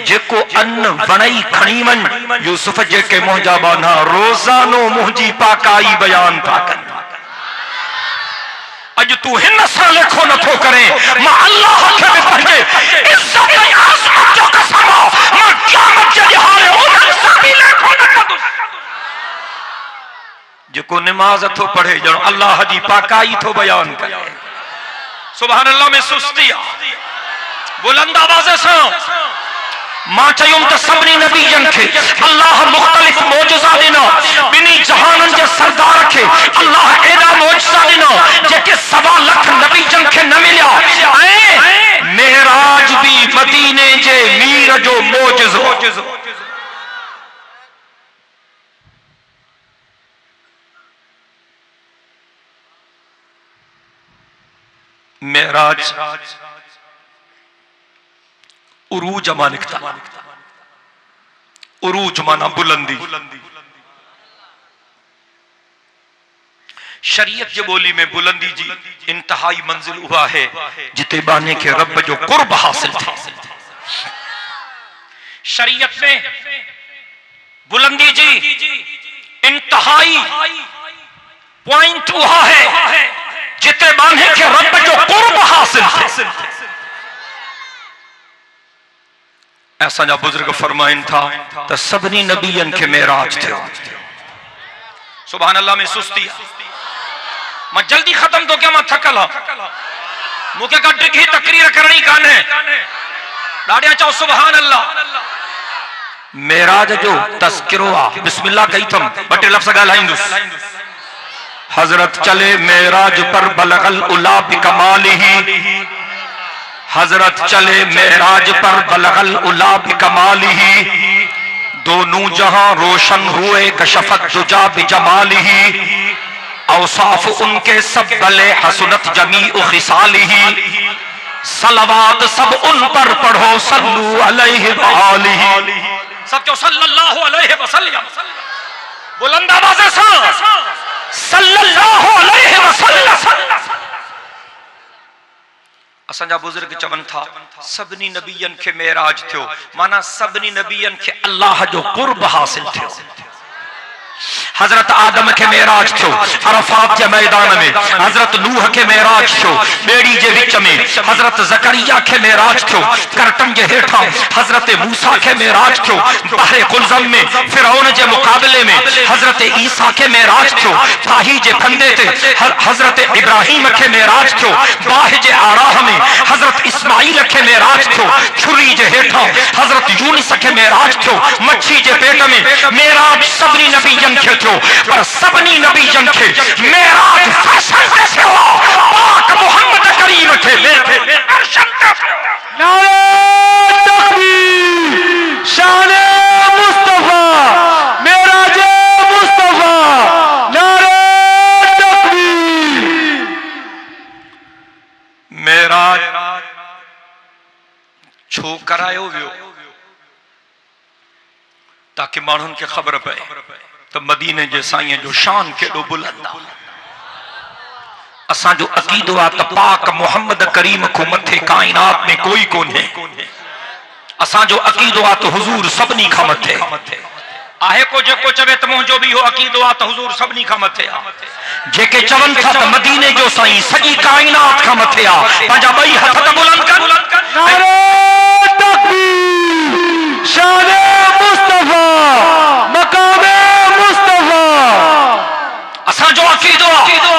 जेको अन्न वणई खणी मन यूसुफ जेके मोजा बाना रोजानो मुझी पाकाई बयान पाकन अज तू हिन सा लेखो न थो करे मां अल्लाह के भी पंजे इज्जत ऐं आसमान जो कसम मां क़यामत जे हारे उन सा भी लेखो न कदुस जेको नमाज थो पढ़े जण अल्लाह जी पाकाई थो बयान करे सुभान अल्लाह में सुस्ती बुलंद आवाज़ से मां चयुम त सभनी नबीजन के अल्लाह मुख्तलिफ मौजज़ा दिना बिनी जहानन जे सरदार के अल्लाह एदा मौजज़ा दिना जेके 1.25 लाख नबीजन के न मिलिया ऐ मेराज भी मदीने जे मीर जो मौजज़ो मेराज उरूज मानिकता उरूज माना बुलंदी शरीयत जे बोली में बुलंदी जी इंतहाई मंजिल हुआ है जिते बाने के रब जो कुर्ब हासिल था शरीयत में बुलंदी जी इंतहाई पॉइंट वहां है जिते माने के रब जो कुर्ब हासिल थे। ऐसा जा बुजुर्ग फरमाइन था तो सबनी नबियन के मेराज थे। सुभान अल्लाह में सुस्ती मैं जल्दी खत्म तो क्या मैं थकल मुखे का डिघी तकरीर करनी काने डाडिया चाहो सुभान अल्लाह। मेराज जो तस्किरो बिस्मिल्लाह कही थम बटे लफ्ज़ ॻाल्हाईंदुस। हजरत चले मेराज पर बलगल उला बिकमालिही, हजरत चले मेराज पर बलगल उला बिकमालिही, दोनों जहां रोशन हुए कशफत दुजा बिजमालिही, औसाफ उनके सब बले हसनत जमी खिसालिही, सलवात सब उन पर पढ़ो सल्लु अलैहि वालिही। सब जो सल्लल्लाहु अलैहि वसल्लम बुलंद आवाज़ से सल्लल्लाहु अलैहि वसल्लम। असांजा बुजुर्ग चवन था सबनी नबियन के मेराज थियो माना सबनी नबियन के अल्लाह जो कुर्ब हासिल थियो। हजरत आदम के मेराज थियो अरफात के मैदान में, हजरत नूह के मेराज थियो बेड़ी के विच में, हजरत जकरिया के मेराज थियो करटन के हेठा, हजरत मूसा के मेराज थियो बहरे कुलज़म में फिरौन के मुकाबले में, हजरत ईसा के मेराज थियो ताही के फंदे ते, हजरत इब्राहिम के मेराज थियो बाह के आराह में, हजरत इस्माइल के मेराज थियो छुरी के हेठा, हजरत यूनुस के मेराज थियो मच्छी के पेट में। मेराज सबनी नबी के थियो पर सबनी नबी जन के मेराज फैशन से थियो पाक मोहम्मद करीम के दर्शन के थियो। नारे तकबीर शाने मुस्तफा मेराज मुस्तफा नारे तकबीर। मेराज छो करायो वियो ताकि माण्हुनि के खबर पए तो मदीने जे साईं जो शान केडो बुलंद आ। असां जो अकीदो आ त पाक मोहम्मद करीम को मथे कायनात में कोई कोन्हे। असां जो अकीदो आ त हुजूर सबनी खां मथे आहे। को जेको चवे त मुंहिंजो भी हो अकीदो आ त हुजूर सबनी खां मथे आ। जेके चवन था त मदीने जो साईं सॼी कायनात खां मथे आ। पंहिंजा ॿई हथ त बुलंद कर। नारे तकबीर शाने मुस्तफा मकामे मुस्तफा। असां जो अकीदो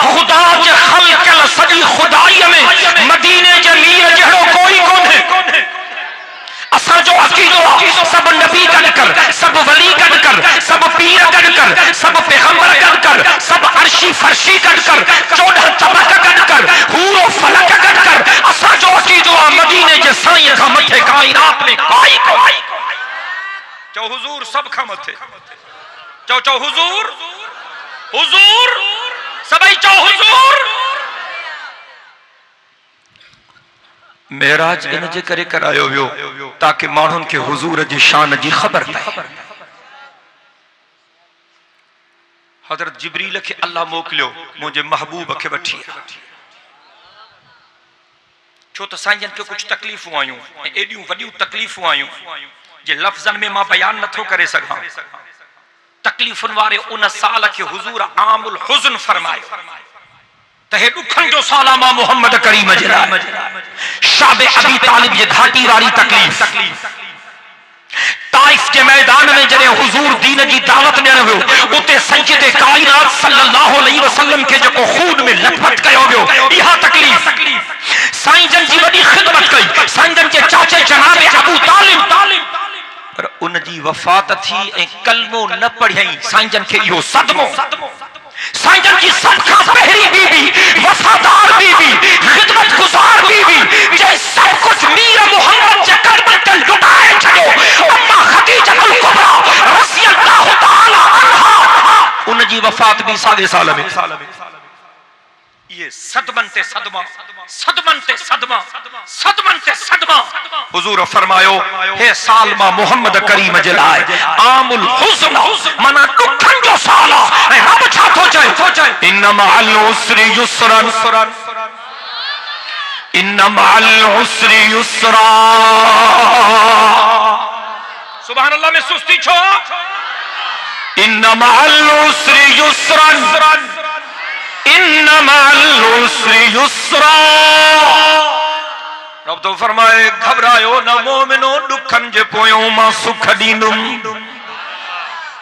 खुदा जे खल्क़ल सॼी खुदाई में मदीने जे मीर जहिड़ो कोई कोन्हे। असां जो अकीदो सब नबी गॾ कर, सब वली गॾ कर, सब पीर गॾ कर, सब पैगंबर गॾ कर, सब अर्शी फर्शी गॾ कर, 14 तबक गॾ कर, हूरो फलक गॾ कर। असां जो अकीदो मदीने जे साईं खां मथे कायनात में कोई कोई। चो हुजूर सब खां मथे। चो हुजूर हुजूर सभई चो हुजूर। मेराज इन जे करे करायो वियो ताकि माण्हुनि के हुजूर जी शान जी खबर पए। हजरत जिब्रील के अल्लाह मोकलियो मुझे महबूब के वठी। छो तो साईं के कुछ तकलीफूं आयूं एडियूं वडियूं तकलीफूं आयूं जे लफ्जन में मां बयान नथो करे सघां। तकलीफुन वारे उन साल के हुजूर आमुल हुज़्न फरमायो त हे दुखन जो साल मां मोहम्मद करीम जे लाइ शाबे अबी तालिब जे घाटी वाली तकलीफ। ताइफ के मैदान में जरे हुजूर दीन की दावत ॾियण वियो उते सैयदे कायनात सल्लल्लाहु अलैहि वसल्लम के जो खून में लथपथ कयो वियो इहा तकलीफ। साईं जन जी वडी खिदमत कई। साईं जन के चाचे जनाबे अबू तालिब पर उन जी वफात थी ए कलमो न पढ़ियई। साईं जन के इहो सदमो। साईं जन की सब खां पहरी बीबी वफादार बीबी खिदमत गुजार बीबी जे सब कुछ मीर मोहम्मद जे कदम ते लुटाए छॾियो अम्मा खदीजा अल कुबरा रज़ी अल्लाह तआला अन्हा। उन जी वफात भी साॻे साल में। ये सदमन ते सदमा सदमन ते सदमा सदमन ते सदमा। हुजूर फरमायो हे साल मां मोहम्मद करीम जे लाइ आमुल हुज़्न माना दुखन जो साल आ। ऐं रब छा थो चए इन्न मअल उसरि युसरन इन्न मअल उसरि युसरा। सुभान अल्लाह में सुस्ती छो। इन्न मअल उसरि युसरन इन्ना मअल उसरि युस्रा। रब तो फरमाए घबरायो न मोमिनो, दुखन जे पोयों मां सुख ॾींदुम,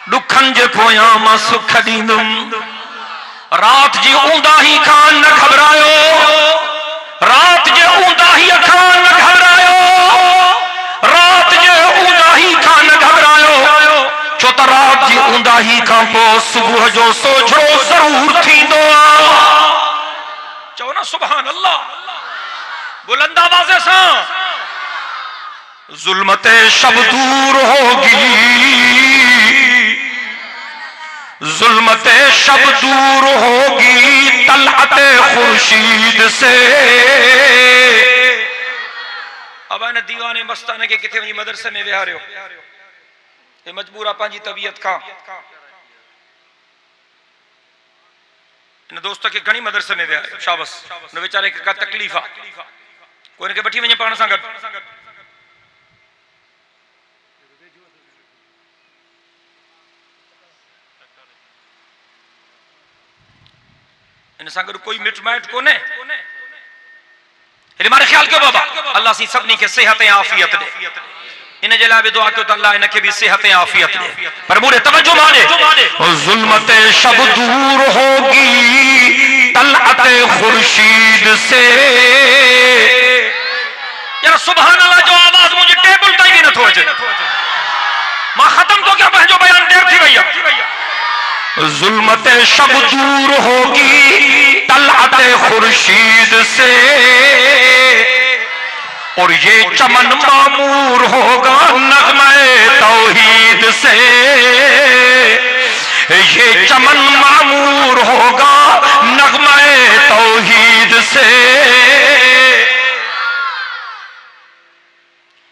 दुखन जे पोयां मां सुख ॾींदुम। रात जी ऊंदाही खां न घबरायो, रात जे ऊंदाही खां न घबरायो, रात जे ऊंदाही खां न घबरायो, छो त रात जी ऊंदाही खां पोइ सुबुह जो सोझो ज़रूर थींदो आहे। चओ न सुभान अल्लाह बुलंद आवाज़ सां। ज़ुल्मते शब दूर होगी, ज़ुल्मते शब दूर होगी तलअते खुर्शीद से। अब इन दीवाने मस्ताने के किथे वही मदरसे में विहारियो, ये मजबूरा पंहिंजी तबीयत खां। इन दोस्त के घणी मदरसे में विहारियो, शाबस। उन वीचारे खे का तकलीफ़ आहे, कोई इनखे वठी वञे पाण सां गॾु। इन सां गॾु कोई मिट माइट कोन्हे। हेॾे मारे ख़्याल कयो बाबा, अल्लाह सी सभिनी खे सिहत ऐं आफ़ियत ॾे। इन जे लाइ बि दुआ कयो त अल्लाह इनखे बि सिहत ऐं आफ़ियत ॾे। पर मूंखे तवज्जो माने, ज़ुल्मते शब दूर होगी तलअते खुर्शीद से। यार सुभान अल्लाह जो आवाज़ मुंहिंजे टेबल ताईं बि नथो अचे। मां ख़त्म तो कयां पंहिंजो बयान, देर थी वई आहे। ज़ुल्मते शब दूर होगी तलअते खुर्शीद से, और ये चमन मामूर होगा नग़्मे तौहीद से। ये चमन मामूर होगा नग़्मे तौहीद से।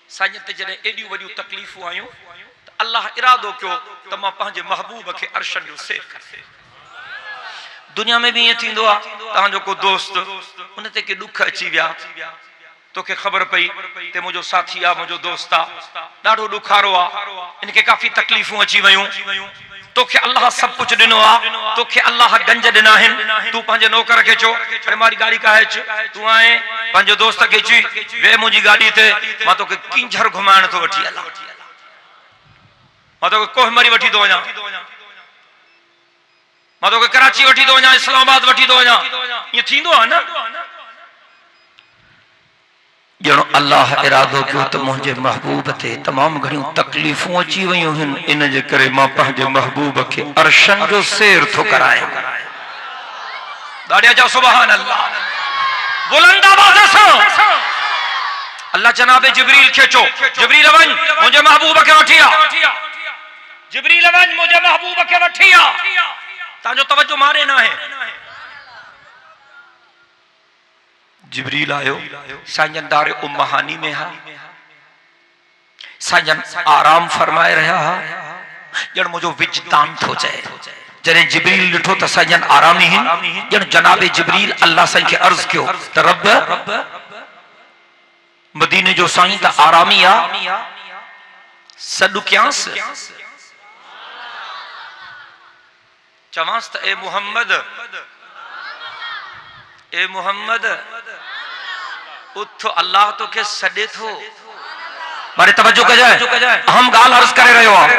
साईं ते जॾहिं एॾियूं वॾियूं तकलीफ़ूं आयूं त अल्लाह इरादो कयो त मां पंहिंजे महबूब खे अर्शन जो सेर करे। दुनिया में भी ये थींदो आहे, तव्हांजो को दोस्त उन ते के दुख अची विया, तोखे ख़बर पई ते मुंहिंजो साथी आहे, मुंहिंजो दोस्त आहे, ॾाढो ॾुखारो आहे, इनखे काफ़ी तकलीफ़ूं अची वयूं। तोखे अल्लाह सभु कुझु ॾिनो आहे, तोखे अल्लाह गंज ॾिना आहिनि। तूं पंहिंजे नौकर खे चओ अरे हमारी गाड़ी का है, तूं आए पंहिंजे दोस्त खे चई वे मुंहिंजी गाॾी ते, मां तोखे किंझर घुमाइण थो वठी हलां, मां तोखे कोहमरी वठी थो वञां, मां तोखे कराची वठी थो वञां, इस्लामाबाद वठी थो वञां। ईअं थींदो आहे न। ॼणो अल्लाह इरादो कयो त मुंहिंजे महबूब ते तमामु घणियूं तकलीफ़ूं अची वयूं आहिनि, इन जे करे मां पंहिंजे महबूब खे अर्शन जो सैर थो करायां। दाढ़िया चओ सुभान अल्लाह बुलंद आवाज़ सां। अल्लाह जनाबे जिब्रील खे चओ जिब्रील वञ मुंहिंजे महबूब खे वठी आ, जिब्रील वञ मुंहिंजे महबूब खे वठी आ। तव्हांजो तवज्जो मारे न आहे। जिब्रील आयो, साईं दारे उम्महानी में हा, साईं आराम फरमाए रहा हा, ॼण मुंहिंजो विजदान थो चए। जॾहिं जिब्रील ॾिठो त साईं आराम ई आहिनि, ॼण जनाबे जिब्रील अल्लाह साईं खे अर्ज़ कयो त रब मदीने जो साईं त आरामी आ, सॾु कयांसि, चवांसि त ए मुहम्मद, ए मुहम्मद उठ, अल्लाह तोखे सॾे थो। मारे तवज्जो कजाए, अहम ॻाल्हि अर्ज़ करे रहियो आहे।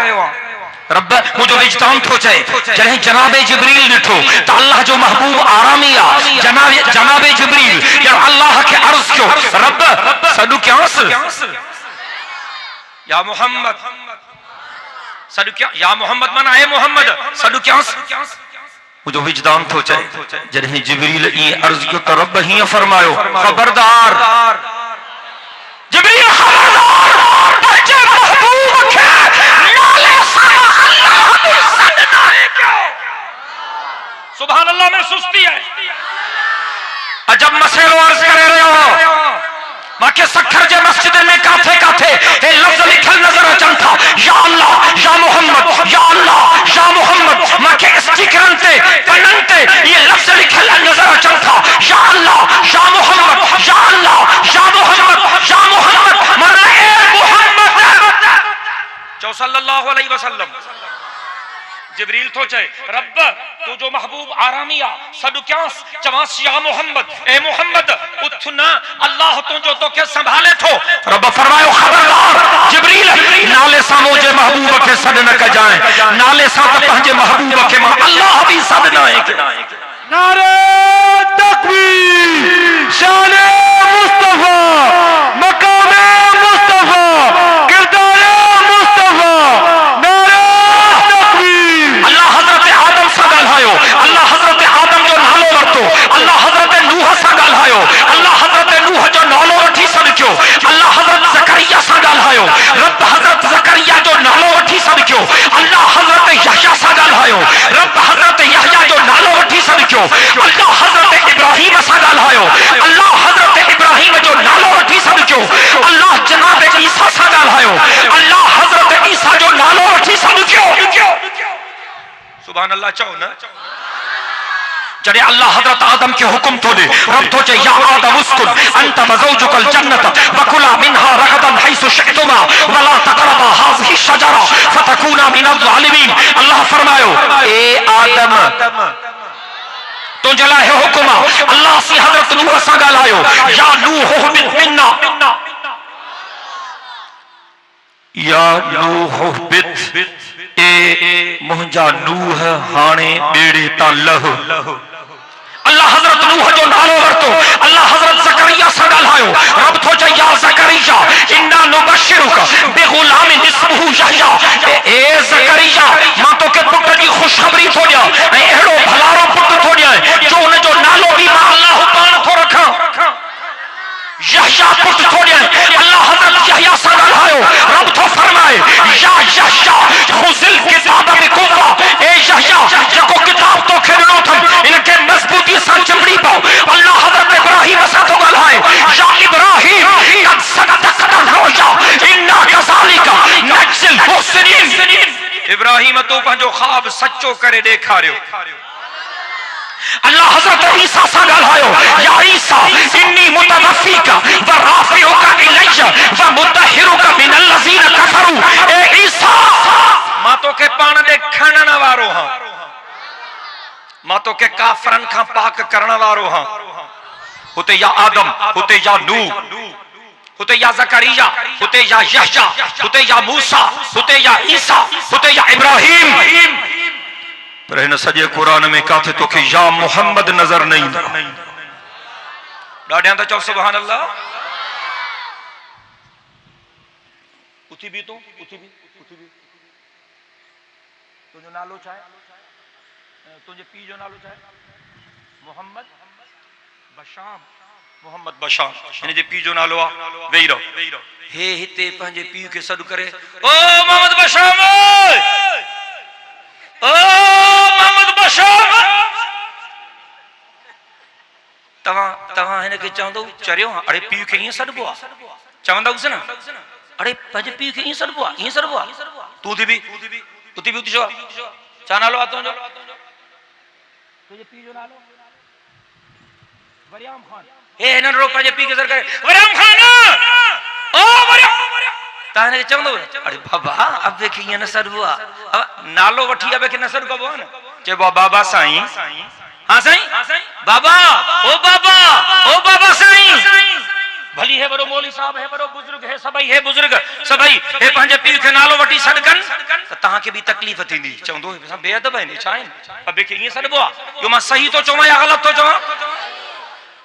रब मुंहिंजो विजदान थो चए, जॾहिं जनाबे जिब्रील ॾिठो त अल्लाह जो महबूब आरामी आहे, जनाबे जिब्रील ॼण अल्लाह खे अर्ज़ कयो रब सॾु कयांसि, या मोहम्मद सॾु कयां, या मोहम्मद माना ए मोहम्मद सॾु कयांसि, मुझो विजदान थो चए। जॾहिं जिब्रील ईअं अर्ज़ कयो त रब हीअं फरमायो ख़बरदार, जिब्रील ख़बरदार, पंहिंजे महबूब खे नाले सां अल्लाह खे सॾ नाहे कयो। सुभान अल्लाह में सुस्ती है। अजब मसइलो अर्ज़ करे रहियो हो। मांखे सखर जे मस्जिद में काथे काथे हे लफ़्ज़ लिखल नज़र अचनि था, या अल्लाह या मोहम्मद, या अल्लाह या मोहम्मद। मांखे स्टिकरनि ते पननि ते ये लफ़्ज़ लिखल नज़र अचनि था, या अल्लाह या मोहम्मद, या अल्लाह या मोहम्मद, या मोहम्मद माना ए मोहम्मद। चओ सल्लल्लाहु अलैहि वसल्लम। जिब्रील तो चए रब तू जो महबूब आरामिया सदु क्यांस चवास या मोहम्मद ए मोहम्मद उठ ना अल्लाह तुझो तो के संभाले थो। रब फरमायो खबरदार जिब्रील नाले सा मुझे महबूब के सद न क जाए नाले सा त पंजे महबूब के मां अल्लाह भी सद न है। नारे तकबीर शाने मुस्तफा मकामे मुस्तफा किरदारे मुस्तफा नारे तकबीर। अल्लाह हजरत आदम सा ॻाल्हायो अल्लाह हजरत आदम जो नालो वरतो अल्लाह हजरत नूह सा ॻाल्हायो अल्लाह हजरत नूह जो नालो वठी सॾकियो अल्लाह हजरत ज़करिया सा ॻाल्हायो रब हजरत ज़करिया जो नालो वठी सॾकियो अल्लाह हजरत यहया सा ॻाल्हायो रब हजरत यहया जो नालो वठी सॾकियो अल्लाह हजरत इब्राहिम सा ॻाल्हायो अल्लाह हजरत इब्राहिम जो नालो वठी सॾकियो अल्लाह जनाब ईसा सा ॻाल्हायो अल्लाह हजरत ईसा जो नालो वठी सॾकियो। सुभान अल्लाह चओ न। जड़े अल्लाह हजरत आदम के हुक्म तो दे रब तो चे या आदम उस्कुन अंत वज़ौजुकल जन्नत वकुला मिनहा रगदन हैसु शि'तुमा वला तक़रबा हाज़िही शजरा फतकूना मिनज़ ज़ालिमीन। अल्लाह फरमायो ए आदम तो जला है हुक्म अल्लाह सी हजरत नूह सा ॻाल्हायो या नूह मिन्ना या नूह बित ए मुंहिंजा नूह हाणे बेड़े ता लह। अल्लाह हजरत नूह जो नालो वरतो अल्लाह हजरत ज़करिया सा ॻाल्हायो रब थो चए या ज़करिया इन्ना नुबश्शिरुका बिग़ुलामिन इस्मुहु यहया ए ज़करिया मां तोखे पुट जी खुशखबरी थो ॾियां ऐं अहिड़ो भलारो पुट थो ॾियां जो उन जो नालो भी मां अल्लाह पाण थो रखां यहया पुट थो ॾियां। अल्लाह हजरत यहया सा ॻाल्हायो रब थो फरमाए या यहया खुज़िल किताब बिक़ुव्वा ए यहया जेको किताब तोखे ॾिनो अथमि इनखे मज़बूती सां चिमड़ी पाओ। अल्लाह हजरत इब्राहिम सां थो ॻाल्हाए या इब्राहिम क़द सदक़ता रुया इन्ना कज़ालिका नज्ज़िल मुहसिनीन। इब्राहिम तो पंहिंजो ख्वाब सच्चो करे ॾेखारियो। अल्लाह हजरत ईसा सा ॻाल्हायो या ईसा इन्नी मुतवफ़्फ़ीका व राफ़िउका इलैया व मुतहिरुका मिनल लज़ीना कफ़रू। ए ईसा मां तोखे पाण ॾे खणण वारो हां मां तोखे काफ़रनि खां पाक करण वारो हां। हुते या आदम हुते या नूह हुते या ज़करिया हुते या यहया हुते या मूसा हुते या ईसा हुते या इब्राहिम पर हिन सॼे क़ुरान में काथे तोखे या मोहम्मद नज़र न ईंदो। ॾाढियां त चओ सुभान अल्लाह। उथी बि तूं उथी बि तुंहिंजो नालो छा आहे तुंहिंजे पीउ जो नालो छा आहे मोहम्मद बशाम मोहम्मद बशाम हिन जे पीउ जो नालो आहे वेही रहो हे हिते पंहिंजे पीउ खे सॾु करे ओ मोहम्मद बशाम ओ मोहम्मद बशाम तव्हां हिनखे चवंदो चरियो अड़े पीउ खे ईअं सॾिबो आहे चवंदुसि न अड़े पंहिंजे पीउ खे ईअं सॾिबो आहे ईअं सॾिबो आहे तूं थी बि उथी चओ छा नालो आहे तुंहिंजो तुंहिंजे पीउ जो नालो वरियाम ख़ान हे हिननि रो पंहिंजे पीउ खे सॾु करे वरियाम ख़ान ओ वरियाम तव्हां हिनखे चवंदो अड़े बाबा अबे खे ईअं न सॾिबो आहे नालो वठी अबे खे न सॾु कबो आहे न चइबो आहे बाबा साईं हाँ साईं बाबा ओ बाबा साईं भली है बड़ो मौली साहब है बड़ो बुजुर्ग है सभई है बुजुर्ग सभई हे पंहिंजे पीउ खे नालो वठी सॾु कनि त तव्हांखे बि तकलीफ़ थींदी चवंदो बेअदब आहिनि छा आहिनि अबे खे ईअं सॾिबो आहे जो मां सही थो चवां या ग़लति थो चवां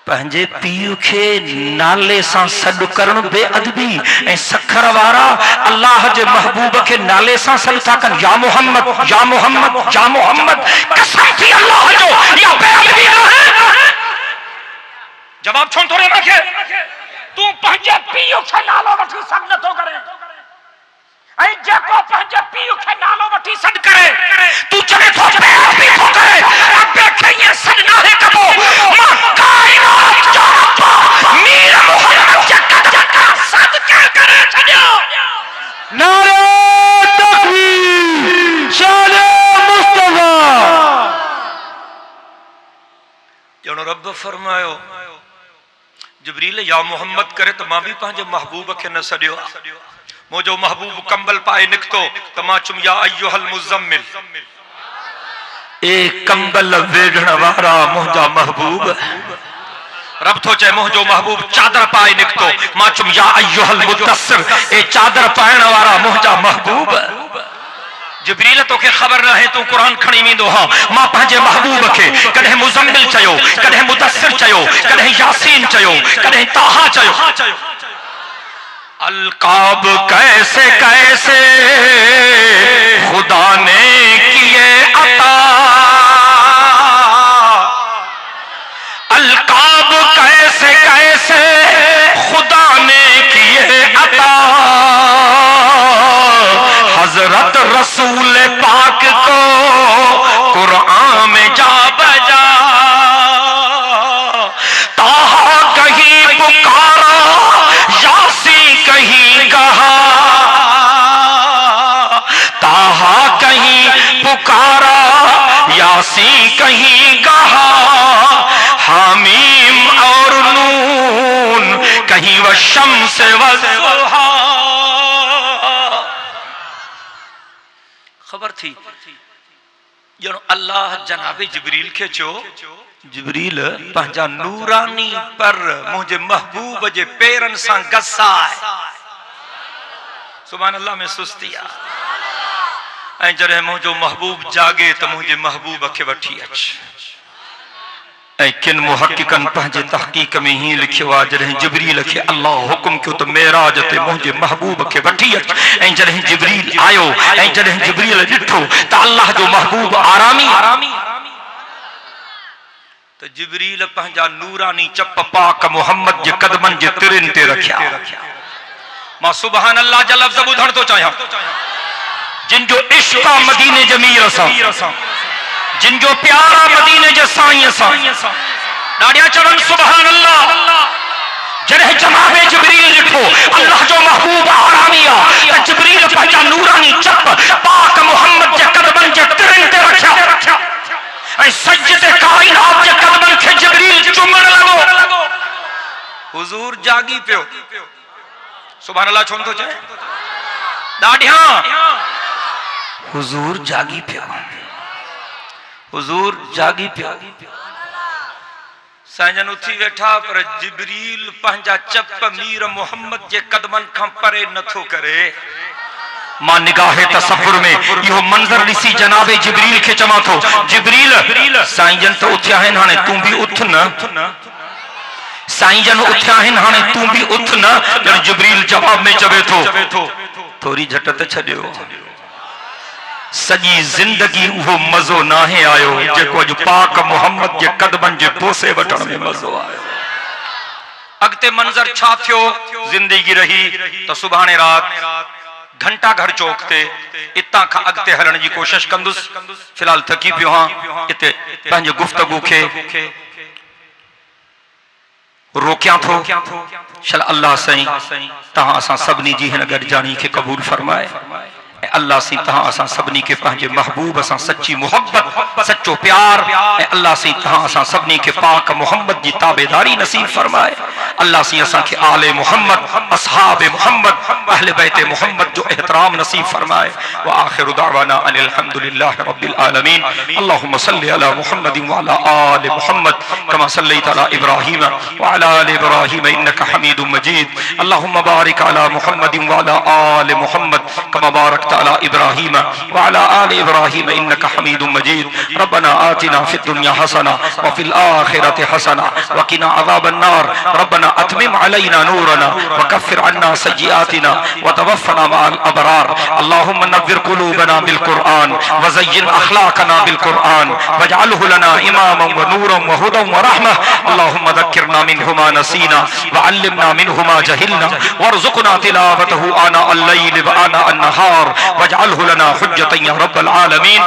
पंहिंजे पीउ खे नाले सां सॾु करणु बेअदबी ऐं सखर वारा अल्लाह जे महबूब खे नाले सां सॾु था कनि या मोहम्मद या मोहम्मद या मोहम्मद कसम थी अल्लाह जो या बेअदबी आहे जवाब छो थोरे मूंखे तूं पंहिंजे पीउ खे नालो वठी सॾु नथो करे ऐं जेको पंहिंजे पीउ खे नालो वठी सॾु करे तूं चवे थो बेअदबी थो करे अबे खे ईअं सॾु नाहे कबो मां काइनात जो मीर मोहम्मद जे क़दम खां सदका करे छॾियो। नारे तकबीर शाने मुस्तफा। ॼणो रब फरमायो जिब्रील या मोहम्मद करे त मां बि पंहिंजे महबूब खे न सॾियो मुंहिंजो महबूब कंबल पाए निकितो त मां चुम या अय्युहल मुज़म्मिल ए कंबल वेढ़ण वारा मुंहिंजा महबूब। रब तो चे मुंहिंजो महबूब चादर पाए निकतो। मां चुम या अय्युहल मुदस्सिर, ए चादर पाइण वारा मुंहिंजा महबूब। जिब्रील तोखे खबर न है तू कुरान खणी वेंदो। हां मां पंहिंजे महबूब खे कॾहिं मुज़म्मिल चयो, कॾहिं मुदस्सिर चयो, कॾहिं यासीन चयो, कॾहिं ताहा चयो। अलकाब कैसे कैसे खुदा ने किए अता, अलकाब कैसे कैसे खुदा ने किए अता। हजरत रसूल पाक को कुरान में जा बजा, ताहा कहीं पुकारा, यासी कहीं कहा, ताहा कहीं पुकारा, यासी कहीं कहा, हामीम और नून कहीं व शम्स व ज़ुहा। खबर थी जनो अल्लाह जनाबे जिब्रील के चो, जिब्रील पंहिंजा नूरानी पर मुझे महबूब जे पेरन सां गसा है। सुभान अल्लाह में सुस्ती आ। ऐं जॾहिं मुंहिंजो महबूब जागे तो मुझे महबूब खे वठी अच। ऐं किन मुहक्किकन पंहिंजे तहकीक में ही लिखियो आहे जॾहिं जिब्रील खे अल्लाह हुकुम कयो त मेराज ते मुंहिंजे महबूब खे वठी अच। ऐं जॾहिं जिब्रील आयो, ऐं जॾहिं जिब्रील ॾिठो त अल्लाह जो महबूब आरामी, त जिब्रील पंहिंजा नूरानी चप पाक मुहम्मद जे कदमनि जे तिरनि ते रखिया। मां सुभान अल्लाह जा लफ़्ज़ ॿुधण थो चाहियां। जिन जो इश्क आहे मदीने जे मीर सां, जिन जो प्यार आहे मदीने जे साईं सां, ॾाढिया चवनि सुभान अल्लाह। जॾहिं जनाबे जिब्रील ॾिठो अल्लाह जो महबूब आरामी आहे त जिब्रील पंहिंजा नूरानी चप पाक मुहम्मद जे कदमनि जे तिरनि ते रखिया ऐं सजदे काइनात जे कदमनि खे जिब्रील चुमण लॻो। हुजूर जागी पियो। सुभान अल्लाह छो नथो चए? ॾाढिया हुजूर जागी पियो, हुजूर जागी पियो। साईं उथी वेठा पर जिब्रील पंहिंजा चप मीर मुहम्मद जे कदमनि खां परे नथो करे। मां निगाहे तसव्वुर में इहो मंज़र ॾिसी जनाबे जिब्रील खे चवां थो, जिब्रील साईं जन त उथिया आहिनि, हाणे तूं बि उथ न। साईं जन उथिया आहिनि, हाणे तूं बि उथ न। ॼण जिब्रील जवाब में चवे थो थोरी झट त छॾियो, सॼी ज़िंदगी उहो मज़ो नाहे आयो जेको अॼु पाक मुहम्मद जे कदमनि जे बोसे वठण में मज़ो आयो। अॻिते मंज़र छा थियो? ज़िंदगी रही त सुभाणे रात घंटा घर चौक ते इतां खां अॻिते हलण जी कोशिश कंदुसि। फ़िलहाल थकी पियो हां, इते पंहिंजे गुफ़्तगू खे रोकियां थो। शल अल्लाह साईं तहां असां सभिनी जी हिन गॾिजाणी खे क़बूल फरमाए। अल्लाह सी तहां असां सभिनी खे पंहिंजे महबूब सां सच्ची मोहब्बत, सच्चो प्यार, ऐं अल्लाह सी तहां असां सभिनी खे पाक मोहम्मद जी ताबेदारी नसीब फरमाए। अल्लाह सी असांखे आले मोहम्मद, असहाब मोहम्मद, अहले बैत मोहम्मद जो एहतराम नसीब फरमाए। व आखिरु दावाना अनिल हम्दुलिल्लाहि रब्बिल आलमीन। अल्लाहुम्मा सल्लि अला मुहम्मद व अला आलि मुहम्मद कमा सल्लैता अला इब्राहीम व अला आलि इब्राहीम इन्नका हमीदुम मजीद। अल्लाहुम्मा बारिक अला मुहम्मद व अला आलि मुहम्मद कमा बारकता अला इब्राहीम व अला आलि इब्राहीम इन्नका हमीदुम मजीद। रब्बना आतिना फिद दुनिया हसना व फिल आखिरति हसना व क़िना अज़ाबन नार। रब्बना अतमिम अलैना नूरना व कफ्फिर अन्ना सय्यिआतिना व तवफ़्फ़ना मअल अबरार। अल्लाहुम्मा नव्विर क़ुलूबना बिल क़ुरआन व ज़य्यिन अख़लाक़ना बिल क़ुरआन वजअलहु लना इमामन व नूरन व हुदन व रहमह। अल्लाहुम्मा ज़क्किरना मिन्हु मा नसीना व अल्लिमना मिन्हु मा जहिलना वरज़ुक़ना तिलावतहु आना अल-लैल व आना अन-नहार वजअलहु लना हुज्जतन या रब्बल आलमीन।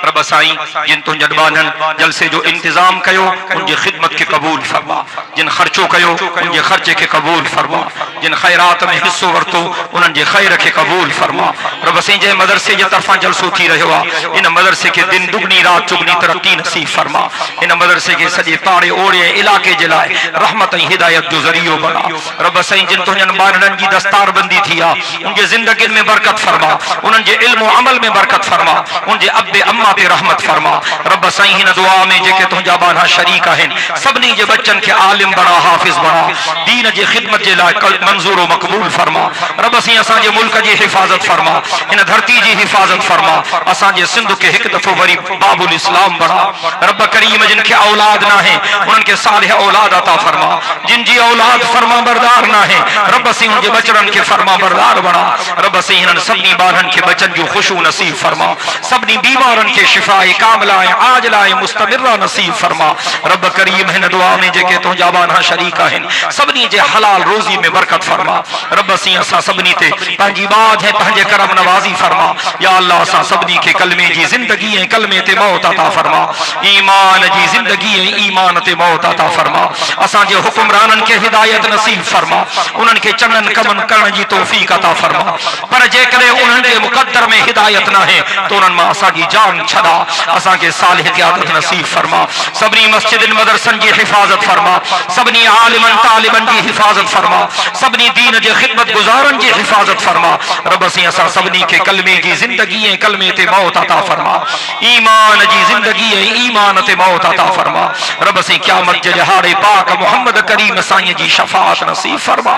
रब साईं जिन तुंहिंजनि ॿारनि जलसे जो इंतज़ाम कयो उनजी ख़िदमत खे क़बूल फरमा, जिन ख़र्चो कयो उनजे ख़र्चे खे क़बूल फरमा, जिन ख़ैरात में हिस्सो वरितो उन्हनि जे ख़ैर खे क़बूल फरमा। रब साईं जंहिं मदरसे जे तरफ़ां जलसो थी रहियो आहे इन मदरसे खे दिन दुगनी रात चुगनी तरक्की नसीब फरमा। इन मदरसे खे सॼे पाड़े ओड़े इलाइक़े जे लाइ रहमत ऐं हिदायत जो ज़रियो बना। रब साईं जिन तुंहिंजनि ॿारनि जी दस्तारबंदी थी आहे उनजे ज़िंदगियुनि में बरकत फरमा, उन्हनि उनके इल्म व अमल में बरकत फरमा, उनके अब्बे अम्मा पे रहमत फरमा। रब साईं हिन दुआ में जेके तुंहिंजा बाना शरीक आहिनि सभिनी जे बच्चन के आलिम बना, हाफिज बना, दीन जे खिदमत जे लाइ मंजूर व मक़बूल फरमा। रब साईं असांजे मुल्क जी हिफाजत फरमा, इन धरती जी हिफाजत फरमा। असांजे सिंध के एक दफ़ो वरी बाबुल इस्लाम बना। रब करीम जिन के औलाद ना है उन्हनि खे सालिह औलाद अता फरमा, जिन जी औलाद फरमा बरदार ना है रब साईं उनके बचड़न के फरमा बरदार बना। रब साईं हिननि सभिनी ॿारनि खे बचन जो खुशू नसीब फरमा, सभिनी बीमारनि खे शिफाए कामिला आजिला मुस्तमिरा नसीब फरमा। रब करीम हिन दुआ में जेके तुंहिंजा बाना शरीक आहिनि सभिनी जे हलाल रोज़ी में बरकत फरमा। रब साईं असां सभिनी ते पंहिंजी बात है पंहिंजे करम नवाज़ी फरमा। या अल्लाह असां सभिनी खे कलमे जी ज़िंदगी ऐं कलमे ते मौत अता फरमा, ईमान जी ज़िंदगी ऐं ईमान ते मौत अता फरमा। असांजे हुक्मराननि खे हिदायत नसीब फरमा, उन्हनि खे चङनि कमनि करण जी तौफ़ीक़ अता फरमा। पर जेकॾहिं उन्हनि जे मुक़द्दर में हिदायत न आहे तो उन्हनि मां असांजी जान छॾा, असांखे सालिह क़यादत नसीब फरमा। सभिनी मस्जिदनि मदरसनि जी हिफ़ाज़त फरमा, सभिनी आलिमनि तालिबनि जी हिफ़ाज़त फरमा, सभिनी दीन जे ख़िदमत गुज़ारनि जी हिफ़ाज़त फरमा। रब साईं असां सभिनी खे कलमे जी ज़िंदगी ऐं कलमे ते मौत अता फरमा, ईमान जी ज़िंदगी ऐं ईमान ते मौत अता फरमा। रब साईं क़यामत जे ॾहाड़े पाक मोहम्मद करीम साईं जी शफ़ाअत नसीब फरमा।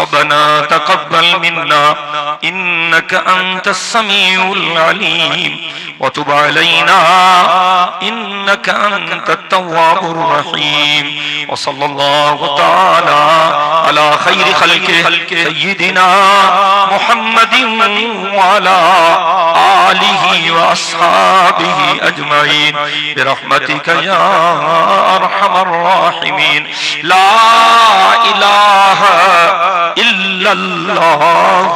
रब्बना तक़ब्बल मिन्ना इन्नका अंतस समीउल अलीम व तुब अलैना इन्नका अंतत तव्वाबुर रहीम व सल्लल्लाहु तआला अला खैरि खल्क़ि सय्यिदिना मुहम्मदिन व अला आलिहि व अस्हाबिहि अजमईन बिरहमतिका या अरहमर राहिमीन। ला इलाहा इल्लल्लाह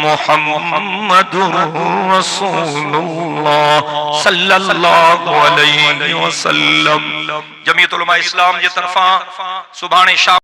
मुहम्मदुर रसूलुल्लाह सल्लल्लाहु अलैहि वसल्लम। जमीयतुल उलमा इस्लाम जे तरफां सुभाणे शाम